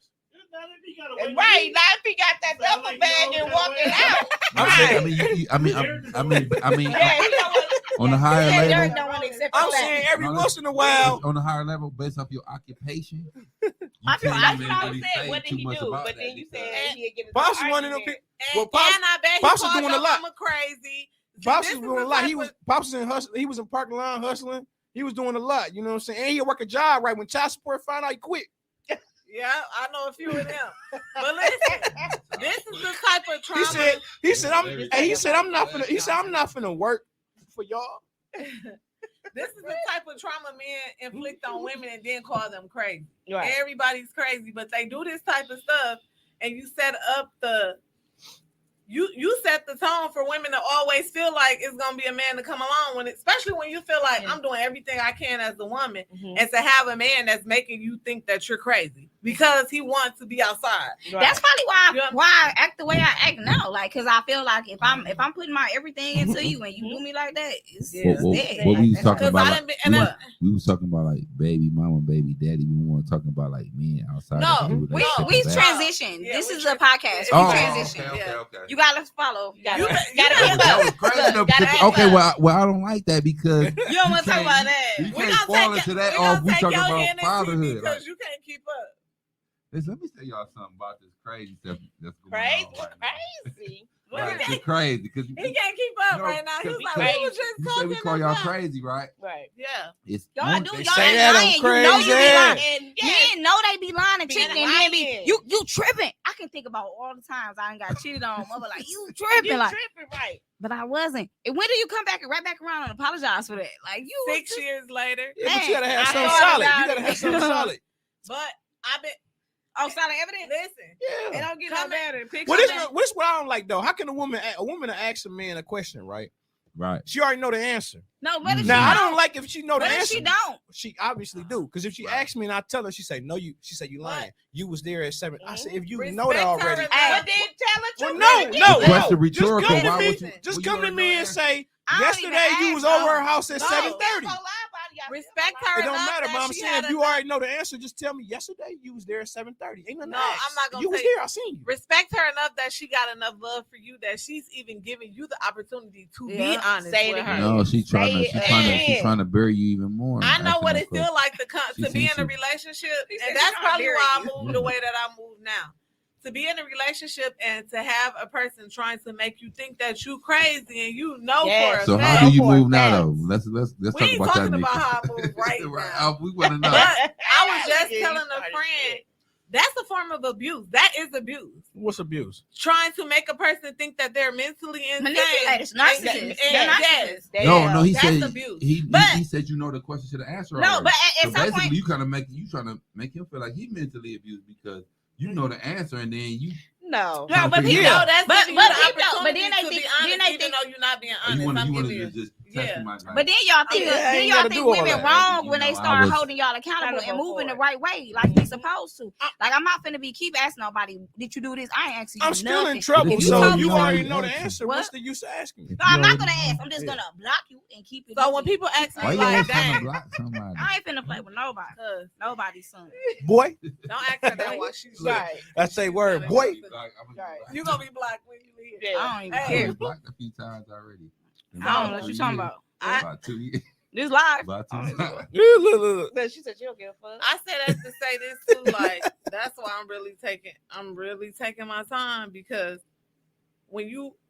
Right. Now if he got that Sound duffel like bag you and know walking that out. I'm Right. saying, I mean, Yeah, he don't want on the higher Yeah, level, Derek don't want to accept I'm that. saying every No, once in a while. on the higher level, based off your occupation, you I feel can't that's even what I really was saying. say What did too he much do? about But that then you because- said he'd get into Pops an is one of them argument. people. Well, And Pops- I bet he Pops is called doing a your lot. mama crazy. Pops This was is doing a the lot. type He was of- Pops was in hustling. He was in parking lot hustling. He was doing a lot. You know what I'm saying? And he work a job right when child support found out he quit. Yeah, I know a few of them. But listen, this is the type of trauma. He said I'm not finna work for y'all. This is the type of trauma men inflict on women and then call them crazy. Right. Everybody's crazy, but they do this type of stuff, and you set up you set the tone for women to always feel like it's gonna be a man to come along when, especially when you feel like I'm doing everything I can as a woman, and to have a man that's making you think that you're crazy because he wants to be outside. That's probably why Yeah. I act the way I act now. Like, cause I feel like if I'm putting my everything into you and you do me like that, it's Yeah. dead. What we was talking Because about, I like, didn't be, and we was talking about like baby mama, baby daddy. We weren't talking about like men outside. No, of people that We sit we back. transition. Yeah, This we is a trans- podcast. Oh, We okay, transition. okay. You gotta follow. You Gotta gotta keep That was up. crazy. Look, though, gotta because- keep okay, up. well, I don't like that because You don't want to talk can't- about that. You We can't gonna fall take into it- that we off. gonna We take talking your about Hennessy fatherhood. because Like, you can't keep up. listen, let me tell y'all something about this crazy stuff that's going Crazy, on. Right now. crazy. Right, it's crazy because He can't keep up No, right now. He was like, because- we was just you say talking we call y'all about. crazy, right? Right. Yeah. It's Y'all on- do. They Y'all say ain't that I'm lying. You know you be crazy. lying. And yes, Men know they be lying and cheating, and men be lying. you tripping. I can think about all the times I ain't got cheated on. Mother like you you tripping, like, tripping, right? but I wasn't. And when do you come back and right back around and apologize for that? Like you 6 just- years later. Yeah, but you gotta have I something thought solid. about You gotta it. have something solid. But I've been Oh, solid evidence. listen. It Yeah. don't get Come no better. Pick What is something. what I don't like though? How can a woman ask a man a question, right? Right. She already know the answer. No, but if Mm. Now she I don't, don't like if she know the but if answer. she don't, She obviously do, because if she Right. asks me and I tell her, she say no. She said you lying. You was there at 7. I said if you know Respect that her already. enough. But then tell the Well, truth. no, baby. no, The question no. rhetorical. Just come to Why me. would you? Just well, come you to already me know and the say I don't even yesterday you ask was over her. her house at No. 7:30. Respect It her don't enough matter, that but I'm she saying had if you enough- already know the answer, just tell me yesterday you was there at 7:30. Ain't nothing No, to ask. I'm not gonna You was take- there. I seen you. Respect her enough that she got enough love for you that she's even giving you the opportunity to be Yeah. honest Say it with her. again. No, she's trying Say to. it She's again. trying to bury you even more. I know asking what that it feels question. like She to be in a sensitive. relationship, She said and she that's trying to probably bury why I you. moved the way that I move now. To be in a relationship and to have a person trying to make you think that you crazy and you know Yes. for a So fact. how do you For a move now, fact. though? Let's We talk ain't about that, talking Nikki. about how I move right now. We want to know. But I was just Yeah, you telling a started friend shit. that's a form of abuse. That is abuse. What's abuse? Trying to make a person think that they're mentally insane. Manipulated, narcissists. They're Yes. No, he That's said abuse. he said you know the question to the answer. No, already. but so at some basically point, you trying to make him feel like he mentally abused because you know the answer and then you. No. no, but Yeah. people, No, that's but giving you the people, opportunity but then they to think, be honest, then they even think, though you're not being Or honest. you want I'm to giving you. just Yeah. test him out. but then y'all think, Yeah, I then ain't y'all gotta think do all women that. wrong You when they know, I start was- holding y'all accountable Kind and of moving the before. right way, like we supposed to. Like I'm not finna be keep asking nobody, did you do this? I ain't asking you I'm still nothing. in trouble, If you so already you know, already you know the asking. answer. What? What's the use of asking me? No, I'm not gonna already ask. know. I'm just Yeah. gonna block you and keep it. So when moving. people ask Why me you like always trying to that, block somebody? I ain't finna play with nobody. Nobody's son. Boy, don't ask her that while she's Right. I say word, She's boy. Right. You're gonna be blocked when you leave. Yeah. I don't even Hey. I've care. been blocked a few times already. I don't know what you're talking about. About 2 years. This live. About I 2 don't times. Yeah, look. But she said she don't give a fuck. I said that to say this too. Like that's why I'm really taking my time because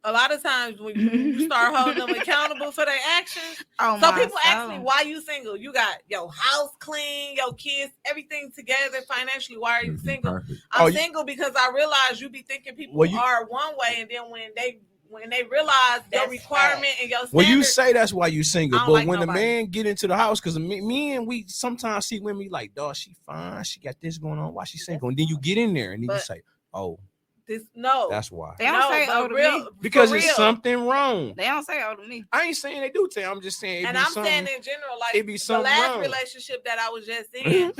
a lot of times when you start holding them accountable for their actions. Oh So my people ask me, soul. why you single? You got your house clean, your kids, everything together financially. Why are you Everything single? perfect. I'm Oh, you- single because I realize you be thinking people Well, you- are one way, and then when they realize your That's requirement and your standard, Well, you say that's why you single, I don't but like when a nobody. man get into the house, because men, we sometimes see women like, dog, she fine, she got this going on, why she single? And then you get in there and then you But- say, oh, no, that's why. They don't say but oh to me. Because for it's real. something wrong. They don't say oh to me. I ain't saying they do tell. I'm just saying it And be I'm something. saying in general, like it be the something last wrong. relationship that I was just in,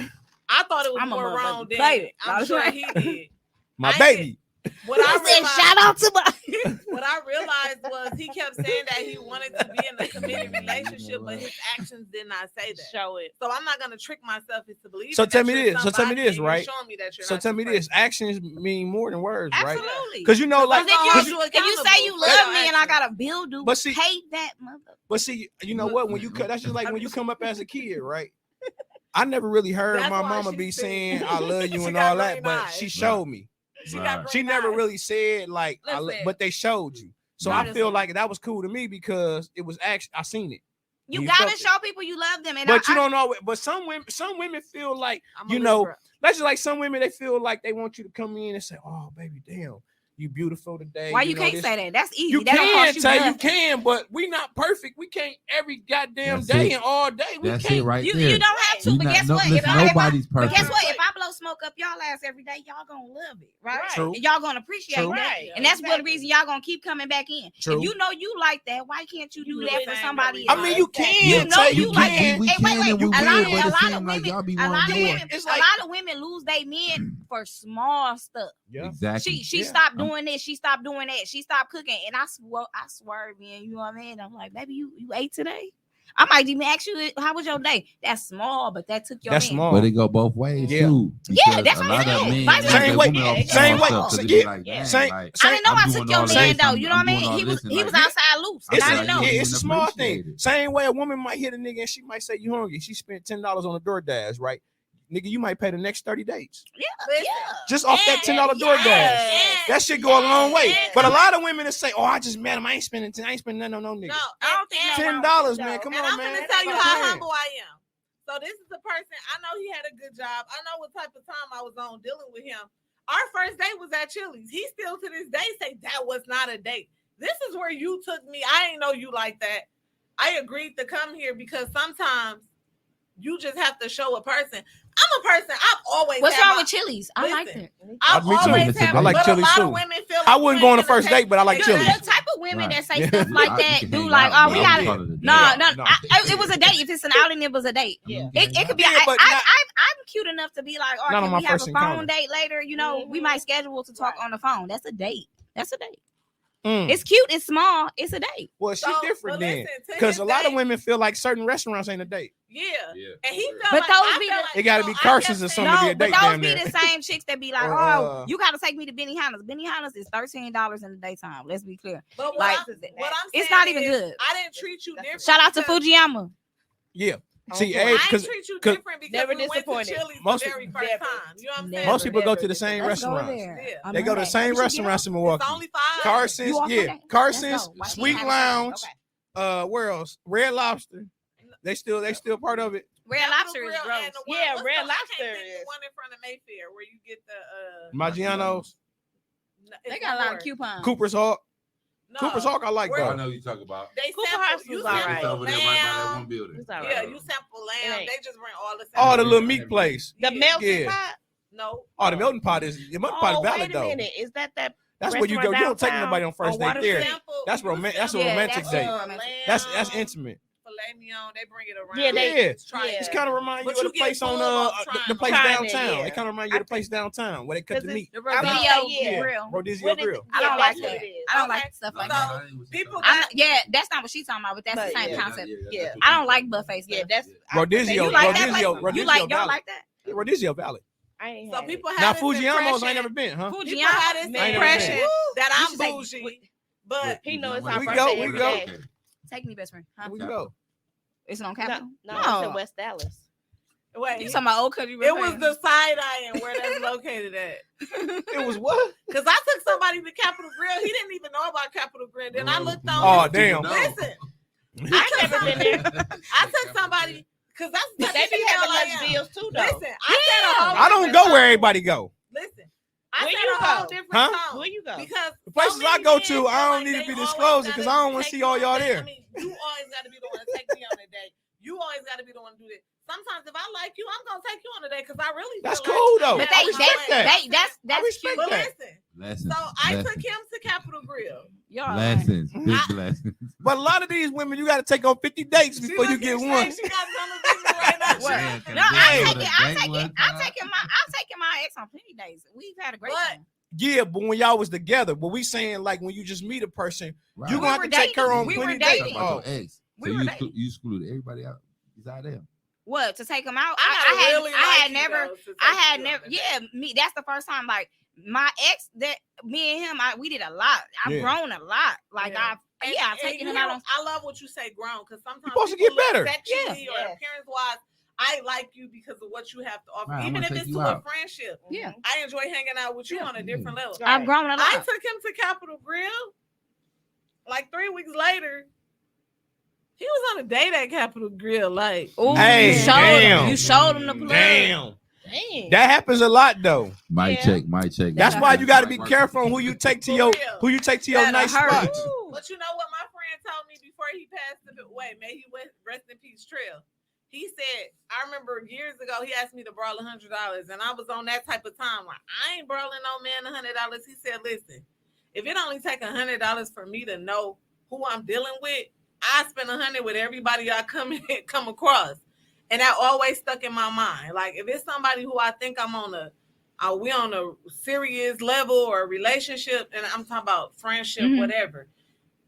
I thought it was I'm a more motherfucking wrong than player. I'm That's sure right. he did. My I baby. What I realized, Shout out to my. what I realized was he kept saying that he wanted to be in a committed relationship, but his actions did not say that. Show it. So I'm not gonna trick myself into believing. So tell that me you're this. So tell me somebody this, and you're right? showing me that you're So not tell me this this. Actions mean more than words, right? Absolutely. Because you know, like, Because Because if if you- if you say you accountable for love your me and I actions. got a bill due, But see- pay that mother. but see, you know what? When you cut, that's just like when you come up as a kid, right? I never really heard That's my why mama she's be saying- saying I love you She and got all that, green but eyes. she showed me. She Right. got She green never eyes. really said like, Listen. but they showed you. So Yeah. I feel like that was cool to me because it was actually I seen it. You You gotta felt it. show people you love them, and But I, you don't know. But some women feel like I'm a you know. Libra. That's just like some women. They feel like they want you to come in and say, "Oh, baby, damn, you beautiful today." why you know, can't this- say that? That's easy. You that don't can cost you say you nothing. can, but we not perfect. We can't every goddamn That's day it. and all day. We That's can't. it right You there. don't have to, We but not- guess no- what? listen, If I- nobody's But perfect. guess what? If I blow smoke up y'all ass every day, y'all gonna love it, right? True. And y'all gonna appreciate True. that. Right. And that's one of the Exactly. reasons y'all gonna keep coming back in. True. If you know you like that, why can't you You do do that the for same somebody every else? I mean, you can You know say you you like can. that. We Hey, wait, can wait. and we A will, lot of but it women, seems like y'all be a lot wanting of more. women, It's a like- lot of women lose their men for small stuff. Yeah. Exactly. She Yeah. stopped doing this. She stopped doing that. She stopped cooking. And I swerve, man. You know what I mean? I'm like, baby, you ate today? I might even ask you, how was your day? That's small, but that took your That's man. small. But it go both ways Yeah. too. Yeah, because that's a what lot I'm of saying. men Vice want versa. that Same woman way. off Same small way. stuff 'cause it Yeah. be like, Yeah. dang, Same- like, I didn't know I'm I doing took your all man this, though. I'm- You know I'm what I doing mean? all He this was and he like, was yeah. outside loose. I And I feel didn't like know. you It's a even small appreciate thing. it. Same way a woman might hit a nigga and she might say you hungry. She spent $10 on a DoorDash, right? Nigga, you might pay the next 30 days. Listen. Just off that $10 DoorDash. Yes. That shit go a long way. Yes. But a lot of women that say, "Oh, I just met him. I ain't spending 10. I ain't spending nothing on no nigga." No, I don't think and- no $10, No. man. Come And on, I'm man. gonna tell you Stop how playing. humble I am. So this is the person, I know he had a good job. I know what type of time I was on dealing with him. Our first date was at Chili's. He still to this day say that was not a date. This is where you took me. I ain't know you like that. I agreed to come here because sometimes you just have to show a person. I I'm a person. I've always. What's had wrong my- with Chili's? I like Listen, that. I've Me too. always had. I like but Chili's a lot too. of women feel. I like wouldn't you go on ain't the first gonna date, but I like The Chili's. type of women that say Right. stuff like I that can do hang like, out, oh, we but got I'm it. calling it a No, date. no, No. it was a date. If it's an outing, it was a date. Yeah. It could be. Yeah, but not- I'm cute enough to be like, oh, Not on can my we have first a phone encounter. date later? You know, we might schedule to talk Right. on the phone. That's a date. That's a date. Mm. It's cute. It's small. It's a date. Well, she So, different but then, listen, to because his a lot of day- women feel like certain restaurants ain't a date. Yeah. Yeah. And he For real. felt But like, those I be felt the- like, It gotta no, be I Carson's kept or saying- something to be No, a but date those down be there. the same chicks that be like, Or, oh, you gotta take me to Benihana's. Benihana's is $13 in the daytime. Let's be clear. But what Like, I'm it's saying not even is, good. I didn't treat you different. Shout out to because- Fujiyama. Yeah. See, Okay. hey, I ain't because treat you 'cause different because never we went to disappointed. Chili's Most- the very first Never. time. You know what I'm saying? most people go Never to the same Let's go restaurants. there. Yeah. I'm They go to the mad. same We should get restaurants on. in It's Milwaukee. only 5. Carson's, You off yeah, today? Carson's, Let's go. Why Sweet can't have Lounge. Okay. Where else? Red Lobster. They still part of it. Red Lobster is gross. Yeah, Red I Lobster can't think is. the one in front of Mayfair where you get the Maggiano's, They got a lot of coupons. Cooper's Hawk. No, Cooper's Hawk, I like Where- I though. know what you talk about. They Cooper sample, House you was sample alright. It's over there right by that lamb. one building. It's all Yeah, right. you sample It lamb. ain't. They just bring all the Oh, the samples. little meat place. The Yeah. melting Yeah. pot. No. Oh, the melting pot is Oh, valid wait a though. minute. Is that That's where you go. You restaurant don't take downtown nobody on first on date Water there. Street? That's You romantic. That's a sample, romantic that's date. romantic. That's lamb, intimate. filet mignon. They bring it around. Yeah, they- Just try yeah. it. It's kind of remind you But of you the get place on full off the trying place it. downtown. Yeah. It kind of remind you of the place downtown where they cut the meat. The I Rodeo think- yeah. Grill. Rodizio What is- Grill. I don't yeah, like that's what that. it is. I don't Okay. like stuff like So, that. people Yeah, that's not what she's talking about, but that's But the same yeah. concept. Yeah. I don't like buffet stuff. Yeah, that's Rodizio. You like that? Rodizio. Like, Rodizio you like? Y'all Valley. like that? Yeah, Rodizio Valley. I ain't So had people it. Now have this Fujiyamo's impression- ain't never been, huh? People Fujiyama? have this Man. impression that You I'm should say- bougie, but He knows We our go, first we date go. today. Take me, best friend. Huh? We can go. It's on No, Capitol. no, it's in West Dallas. wait, You talking about old country? it was the side eye and where that's located at. It was what? Because I took somebody to Capitol Grill. He didn't even know about Capitol Grill. Then I looked on. Oh, damn. Listen, I never been there. I took somebody because that's the They be having lunch I am. deals too, though. Listen, I said a whole I don't different go where tone. everybody go. Listen, I Where said you a whole go? different Huh? tone. Where you go? Because The places so I many go men to, feel I don't like need to they be always disclosing gotta 'cause I don't wanna take see you all on y'all a date. there. I mean, you always got to be the one to take me on a date. You always got to be the one to do this. Sometimes if I like you, I'm gonna take you on a date because I really. That's feel cool, like though. But I they, respect that. that's respect cute. But that. listen, Lessons. so I lessons, took him to Capitol Grill. Y'all lessons. Big lessons. But a lot of these women, you got to take on 50 dates She before you looking get straight. one. She got something to do right now. What? Man, can No, I I'm go taking, to I'm date taking, one I'm time? taking my ex on plenty days. We've had a great But- time. Yeah, but when y'all was together, but we saying like when you just meet a person, Right. you We gonna have were to take her dating. on We plenty were dates. dating. Oh, About your ex. We So were you dating. you screwed everybody out. He's out there. What, to take him out? I had, really I had like you, never, though, to take I had you on never, a date. yeah, me. That's the first time. Like my ex, that me and him, we did a lot. I've Yeah. grown a lot. Like Yeah. I've taken him out on. I love what you say, grown, because sometimes supposed to people get look better. sexually or Yes. appearance wise. I like you because of what you have to offer, Right, I even wanna if take it's you to a out. friendship. Yeah. I enjoy hanging out with you Yeah. on a different level. Right. I've grown a lot. I took him to Capitol Grill. Like 3 weeks later, he was on a date at Capitol Grill. Like, Ooh, Hey, you showed damn. him. You showed him the plug. Damn, Dang. that happens a lot though. Mic Yeah. check, mic check. That's Yeah. why you got to be careful on who you take to For your real. That'll nice hurt. spots. Ooh. but you know what my friend told me before he passed away? May he rest in peace, Trail. He said, I remember years ago, he asked me to borrow $100, and I was on that type of time. Like, I ain't borrowing no man $100. He said, listen, if it only take $100 for me to know who I'm dealing with, I spend $100 with everybody I come across. And that always stuck in my mind. Like, if it's somebody who I think I'm on we on a serious level or a relationship, and I'm talking about friendship, Mhm. whatever.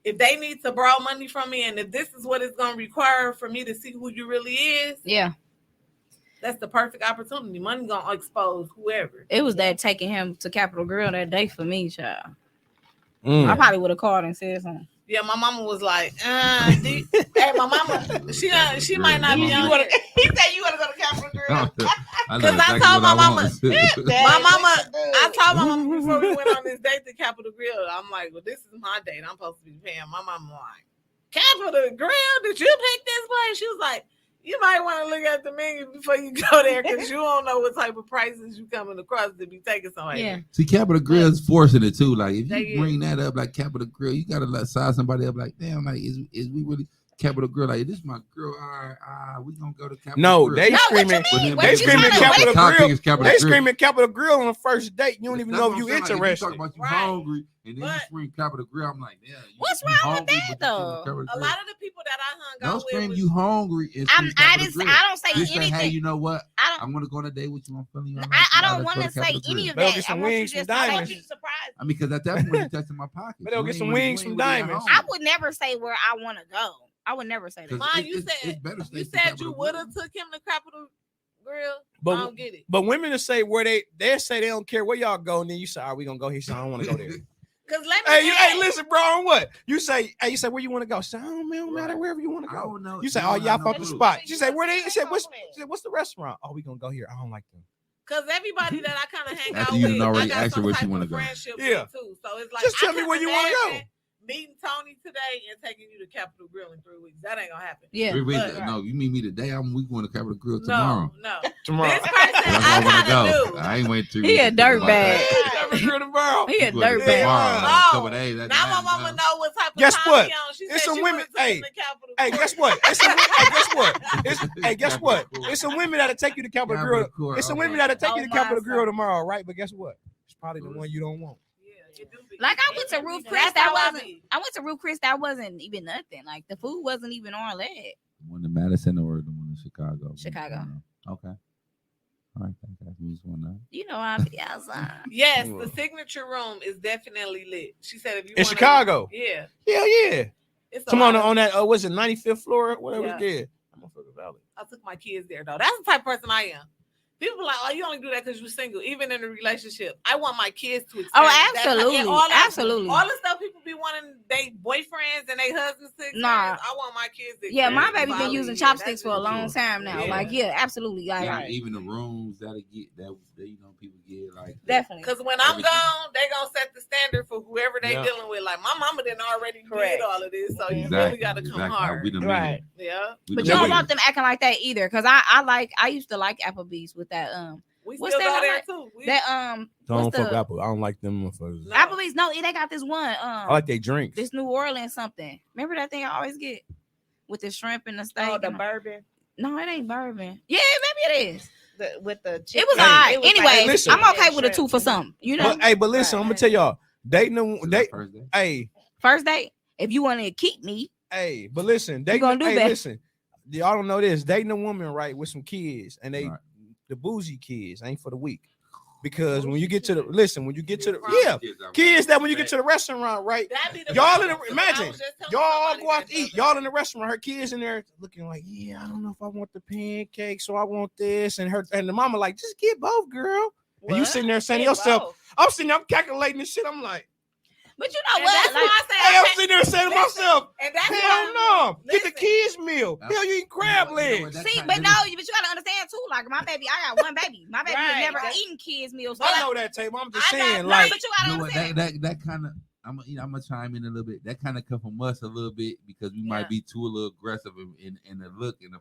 If they need to borrow money from me, and if this is what it's going to require for me to see who you really is, Yeah, that's the perfect opportunity. Money going to expose whoever. it was that taking him to Capitol Grill that day for me, child. I Mm. probably would have called and said something. Yeah, my mama was like, hey, my mama, she might not be on here. He said you want to go to Capitol Grill. I know Cause I exactly told what my I mama- want. My mama, I told my mama before we went on this date to Capitol Grill, I'm like, well, this is my date. I'm supposed to be paying. My mama like, Capitol Grill? Did you pick this place? She was like, you might want to look at the menu before you go there because you don't know what type of prices you coming across to be taking somewhere. Yeah, See, Capitol Grill is forcing it too. Like if They you bring that up, like Capitol Grill, you gotta size somebody up. Like damn, like is we really? Capital Grill. Like, this is my girl. All right, we gonna go to Capital No, Grill. they No, what you screaming. mean? What They you screaming trying to- Capital Top Grill. thing is Capital They Grill. screaming Capital Grill on the first date. You don't even That's know what if you I'm saying. Like, interested. you talk about you Right. hungry, and then But- you scream Capital Grill. I'm like, yeah. What's you wrong with hungry, that, but you screaming though? Capital A Grill. lot of the people that I hung Don't out with scream was, you hungry and I'm, scream I Capital just Grill. I don't say Just say, anything. hey, you know what? I I'm gonna go on a date with you. I'm feeling you. I don't want to say any of Better that. get some I want you wings from just to I let Diamonds. want you me- to surprise I mean, because at that point you're touching my pocket. Better go You get ain't some really- wings you from ain't really at Diamonds. home. I would never say where I want to go. I would never say that. 'Cause Mom, it- you it's said better stay you for said Capital you Grill. would have took him to Capital Grill. I But don't get it. but women will say where they say they don't care where y'all go, and then you say, "Are we gonna go here?" So I don't want to go there. Cause let me Hey, ask, listen, bro. On what you say? Hey, you say where you want to go? So I don't matter Right. wherever you want to I go. don't know. You say, You "Oh, don't y'all have no fuck the clue. spot." She You said, gonna "Where they?" say She said, that "What's?" compliment. She said, "What's the restaurant?" "Oh, we gonna go here." I don't like them. cause everybody that I kind of hang After out you with, done already I got asked her some where type she of wanna go. friendship Yeah. with too. So it's like, Just tell I me couldn't where you wanna go. imagine Meeting Tony today and taking you to Capital Grill in 3 weeks. That ain't gonna happen. Yeah. But- No, you mean me today? We going to Capital Grill tomorrow. No. Tomorrow. This person That's where I I want kind to of go. knew. I ain't waiting 2 He weeks. a to think about dirtbag. that. Capital Grill tomorrow. He a You going dirtbag. tomorrow. No. Couple days, Now that's my nice, mama man. know what type of Guess time what? he on. She It's said some she women- would've took him hey, to Capital Hey, Grill. guess what? It's some, hey, guess what? Hey, guess what? It's some women that'll take you to Capital Grill. Capital Grill, It's some okay. women that'll take you to Oh, Capital my Grill son. tomorrow, right? But guess what? It's probably the one you don't want. Yeah, it do be. Like I went to Ruth Chris, That's that how I wasn't. be. I went to Ruth Chris, that wasn't even nothing. Like the food wasn't even on that. One in Madison or the one in Chicago? Chicago. Okay. All right. You just want to know. You know I be outside. Yes, Well. the signature room is definitely lit. She said if you In wanna- Chicago? Yeah. Hell yeah. It's a Come lot on of- that. Was it 95th floor? Whatever Yeah. it is. I'm gonna fucking valid. I took my kids there though. That's the type of person I am. People are like, oh, you only do that because you're single. Even in a relationship, I want my kids to experience Oh, that. absolutely. And all Absolutely. All the stuff people be wanting they boyfriends and they husbands to experience, Nah. I want my kids to Yeah, my experience baby been it. using Yeah, chopsticks that's for a it. long time now. Yeah. Like, yeah, absolutely. Like, Yeah, even the rooms that people get like definitely. Because when I'm Everything. gone, they gonna set the standard for whoever they Yeah. dealing with. Like my mama didn't already Correct. did all of this, so you Exactly. really got to come Exactly. hard. We the men. Right. Yeah, We But the you don't men. want them acting like that either. Cause I used to like Applebee's with that we What's still that go there like- too. We, Don't what's fuck the Apple. I don't like them motherfuckers. No. Applebee's. No, they got this one I like they drinks. this New Orleans something. Remember that thing I always get with the shrimp and the steak? Oh, the and- bourbon No, it ain't bourbon. Yeah, maybe it is. with the chicken. It was Hey, alright. It was like- Anyway, Hey, listen. I'm okay with a Shrimp. 2 for something. You know, But listen, I'm gonna tell y'all. Dating them, So they that first day? hey, first date. If you want to keep me, but listen, they gonna do hey, that. listen. Y'all don't know this. Dating a woman, right, with some kids, and Right. the bougie kids ain't for the weak. Because when you get to the kids that when you get to the restaurant, right? That be the Y'all problem. in the- imagine, I was just telling Y'all all somebody go out that to eat. the other Y'all in the restaurant. Her kids in there looking like, yeah, I don't know if I want the pancakes, so I want this. And the mama like, just get both, girl. And you What? sitting there saying to Get yourself, both. I'm sitting there, I'm calculating this shit. I'm like, but you know And what? that's Like, why I say hey, I I'm can't- sitting there saying to listen, myself, and that's hell why no, get the listen. kids meal. Hell, you eat crab legs. see, but no, but you gotta understand too. Like my baby, I got one baby. My baby was Right. never That's- eating kids meals. I know that, Tape. I'm just I got- saying, no, like, but you You gotta know what? understand. That kind of I'm gonna chime in a little bit. That kind of come from us a little bit because we might be too a little aggressive in the look, and the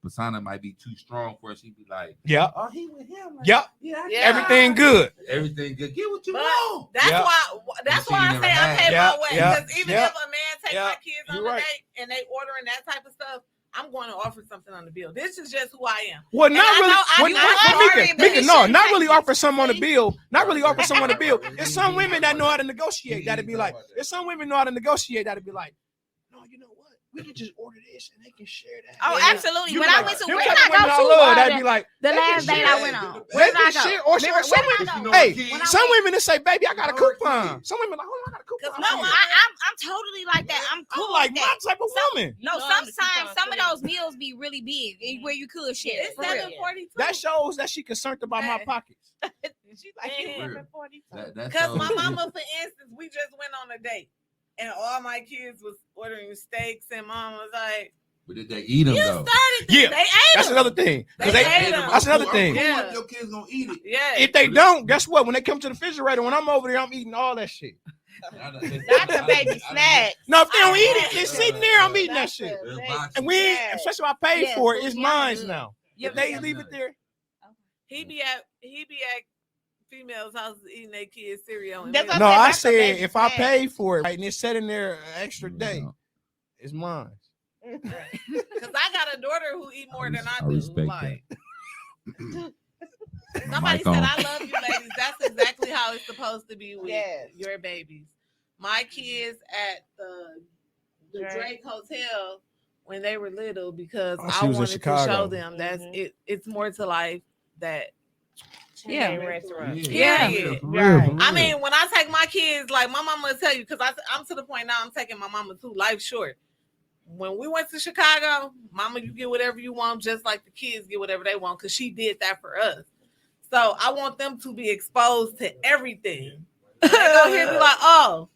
persona might be too strong for us. She'd be like, yeah, "Oh, he with him." Like, yeah, yeah, Yeah. everything good. everything good. Get what you But want. that's Yeah. why You see, I you say never I had. pay Yeah, my way. yeah, Because even yeah, if a man take yeah, my kids on you're a right. date and they ordering that type of stuff, I'm going to offer something on the bill. This is just who I am. Well, And not I really. know- I When, know when- I'm Mika, sorry, but Mika, you no, shouldn't not take really it. offer someone a See? bill. Not really offer someone a bill. It's some women that know how to negotiate. That'd be like, if some women know how to negotiate, that'd be like, no, you know what? We can just order this and they can share that. Oh, Yeah. absolutely. You When be I like, went to them where type did I of women go I to? love, that'd be like, The they can last date share I that. went on. They Where did I can go? share- or Remember, some where did women- I go? Hey, When I some went- women that say, baby, I got a You know her coupon. kids. Some women like, hold on, I got a coupon. Cause No, my I'm totally like that. I'm cool I'm like with my that. type of woman. No, You know I'm the sometimes coupon some of queen. those meals be really big where you could share. It's For real. 742. That shows that she concerned about my Hey. pockets. She like Yeah. it's 742. That's Because so- my mama, for instance, we just went on a date and all my kids was ordering steaks, and mom was like, But did they eat them "You though? started this. Yeah, They ate That's them. another thing. 'Cause They they- ate them. that's another I'm thing. cool Yeah. if your kids gonna eat it. Yeah. If they don't, guess what? When they come to the refrigerator, when I'm over there, I'm eating all that shit. Not the baby snack. No, if they don't I- eat it, it's sitting there. I'm eating that Not shit. the Well, baby box- And we ain't, snack. especially if I paid Yeah, for it, food it's yeah, mine good. now. Yeah, If they but- leave it there, He be at females' houses eating their kids cereal. And That's milk. what no, said I that's the said baby if I snack. pay for it, right, and it's sitting there an extra day, No. it's mine. Because I got a daughter who eat more than I do. respect Like, that. somebody Mic said, on. I love you, ladies. That's exactly how it's supposed to be with Yes. your babies. My kids at the Drake Hotel when they were little, because Oh, she I was in wanted to Chicago. show them that's it. It's more to life that. Yeah. Restaurant. Yeah. For Right. real, for real. I mean, when I take my kids, like my mama will tell you, because I'm to the point now I'm taking my mama too. Life short. When we went to Chicago, mama, you get whatever you want, just like the kids get whatever they want, because she did that for us. So I want them to be exposed to everything. They go here and be like, oh.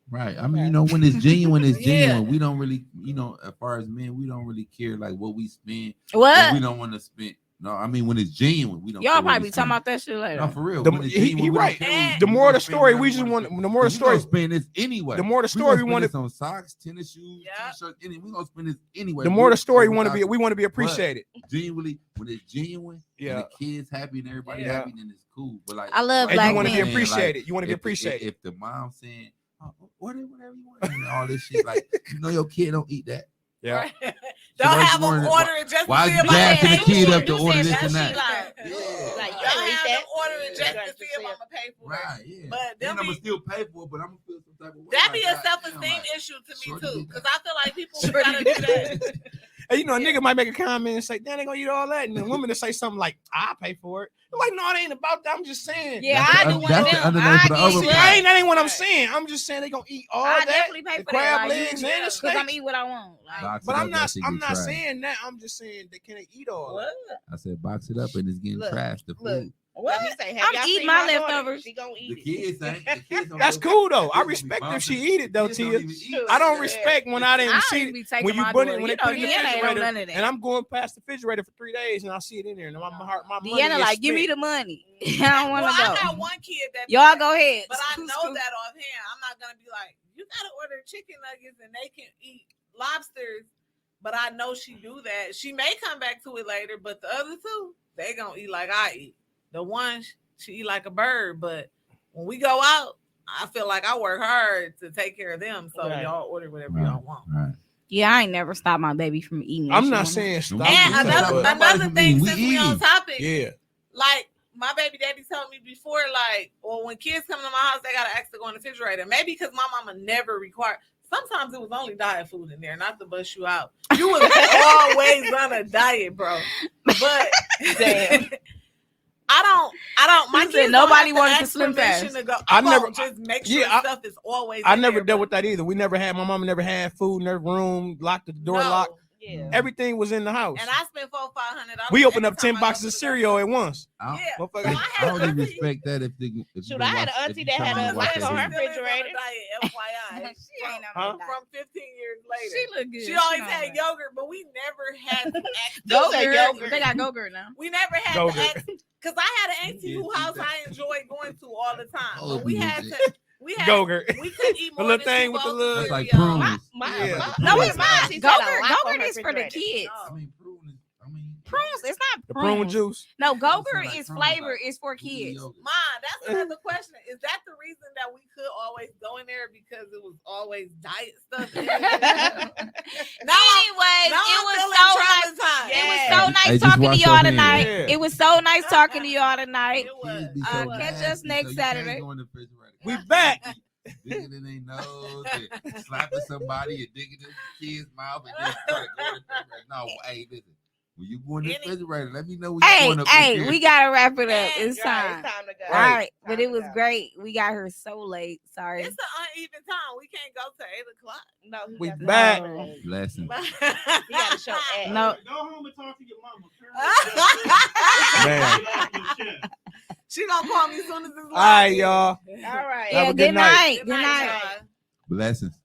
Right. I mean, you know, when it's genuine, it's Yeah. genuine. We don't really, you know, as far as men, we don't really care like what we spend. What? We don't want to spend. No, I mean when it's genuine, we don't. Y'all care what probably we talking spend. about that shit later. No, for real. The- When it's he genuine, we right. don't care what The we more gonna the spend, story, whatever we just wanna want. spend. The more the We gonna story, spend this anyway. the more the We story gonna we spend want this to. on socks, tennis shoes, Yeah. t-shirts, anything. We gonna spend this anyway. The more the story we want to be. We want to be appreciated. genuinely when it's genuine. Yeah. And the kids happy and everybody Yeah. happy, then it's cool. But like I love right And black you want to be men. appreciated. You want to be if appreciated. If the mom saying, oh, order whatever you want, and all this shit, like you know your kid don't eat that. Yeah. Right. So Don't why have you them wanna- order it just why to see you if I gassing pay the for kid it. up to You order said this and that that? shit Yeah. Like, Don't you don't eat have that. them order it just Yeah. to see if I'm gonna pay for it. Right, yeah. But then them I'm gonna be- still pay for it, but I'm gonna feel some type of way. That be a like, self-esteem goddamn, like, issue to me shorty too, did because that. I feel like people who gotta do that. And you know, a Yeah. nigga might make a comment and say, "Damn, they gonna eat all that," and the woman to say something like, "I'll pay for it." I'm like, no, it ain't about that. I'm just saying. Yeah, That's I the do un- one that's of the them. underneath for the I overprice. get That ain't what I'm Right. saying. I'm just saying they gonna eat all I that. definitely pay The for crab that. legs and the Because steak. I'm eating what I want. Like, Box But it I'm up, not. that shit I'm get not trashed. saying that. I'm just saying they can't eat all that. I said box it up and it's getting Look, trashed. The look. food. Let me say, have I'm y'all eating seen my daughter? leftovers. She gonna The eat it. kids ain't. The kids don't That's go- cool though. I kids respect don't be if she bouncing. eat it though, Kids don't Tia. even eat I don't that. respect when I didn't I see don't it. be taking When you my put it, daughter. when You they put it know, in the Deanna ain't on refrigerator, none of that. and I'm going past the refrigerator for 3 days, and I see it in there, and my heart, my money Deanna, is like, give me spent. the money. I don't want Well, to I go. got one kid that Y'all go ahead. but I Scoot, know scoot. that offhand. I'm not gonna be like, you gotta order chicken nuggets and they can eat lobsters. But I know she do that. She may come back to it later, but the other two, they gonna eat like I eat. The one, she eat like a bird. But when we go out, I feel like I work hard to take care of them. So Right. y'all order whatever Right. y'all want. Right. Yeah, I ain't never stopped my baby from eating. I'm what not she saying wanted. stop. And And it, another but- another thing, We since we on eating. topic, yeah, like my baby daddy told me before, like, well, when kids come to my house, they gotta ask to go in the refrigerator. Maybe because my mama never required. Sometimes it was only diet food in there, not to bust you out. You was always on a diet, bro. But Damn. I don't. My You said kids nobody don't have wanted to to ask slim permission fast. to go. I I'm never- gonna just make sure yeah, stuff is always. I in never there, dealt bro. with that either. We never had. My mama never had food in her room, locked the door No. locked. Yeah. Everything was in the house. And I spent $400-$500. We opened up every 10 time I go boxes to of the cereal grocery at once. I don't, store. Yeah. Motherfucker. So I I had don't even auntie- respect that if they. If Shoot, you I had watch- an if auntie you that tell had me a to watch light that on her video. Still is on a refrigerator. diet, FYI. She ain't on Huh? no diet. From 15 years later. She look good. She always on had that. yogurt, but we never had to ask. Those are Go-Gurt. yogurt. They got Go-Gurt now. We never had Go-Gurt. to ask because I had an auntie Yeah, whose see house that. I enjoyed going to all the time. Oh, But we be had with to. We had. Go-Gurt. We couldn't eat The more little than thing two with the bowls little- of That's like cereal. prunes. My, Yeah. my, No, my it's not. auntie said a Go-Gurt, lot on Go-Gurt her is for the refrigerator. kids. I mean, prune is. I mean, Prunes, it's not The prune prunes. juice. No, It Go-Gurt sound like is prunes, flavor. like It's for cookie kids. yogurt. Ma, that's another question. Is that the reason that we could always go in there because it was always diet stuff? Now, Anyways, now it I'm was feeling so nice. traumatized. It was Yeah. so Hey, nice just talking to wash y'all your hands. tonight. Yeah. It was so nice talking to y'all tonight. It was. Kids be so Catch nasty, us next so you Saturday. can't go in the refrigerator. We back. Digging in their nose, and slapping somebody, and digging in the kid's mouth, and just try to go in the refrigerator. No, hey, listen. When you go in the refrigerator, let me know when Hey, you're going up hey, in here. we gotta wrap it up. Man, It's time. It's time to go. All right, but Time it to was go. great. We got her so late. Sorry. It's an uneven time. We can't go to 8 o'clock. No, he We got to back. show Blessing. He got to show ass. No. Go home and talk to your mama. Man. She gonna call me as soon as it's live. All right, y'all. All right. Have a good good night. night. Good Good night, night. y'all. Blessings.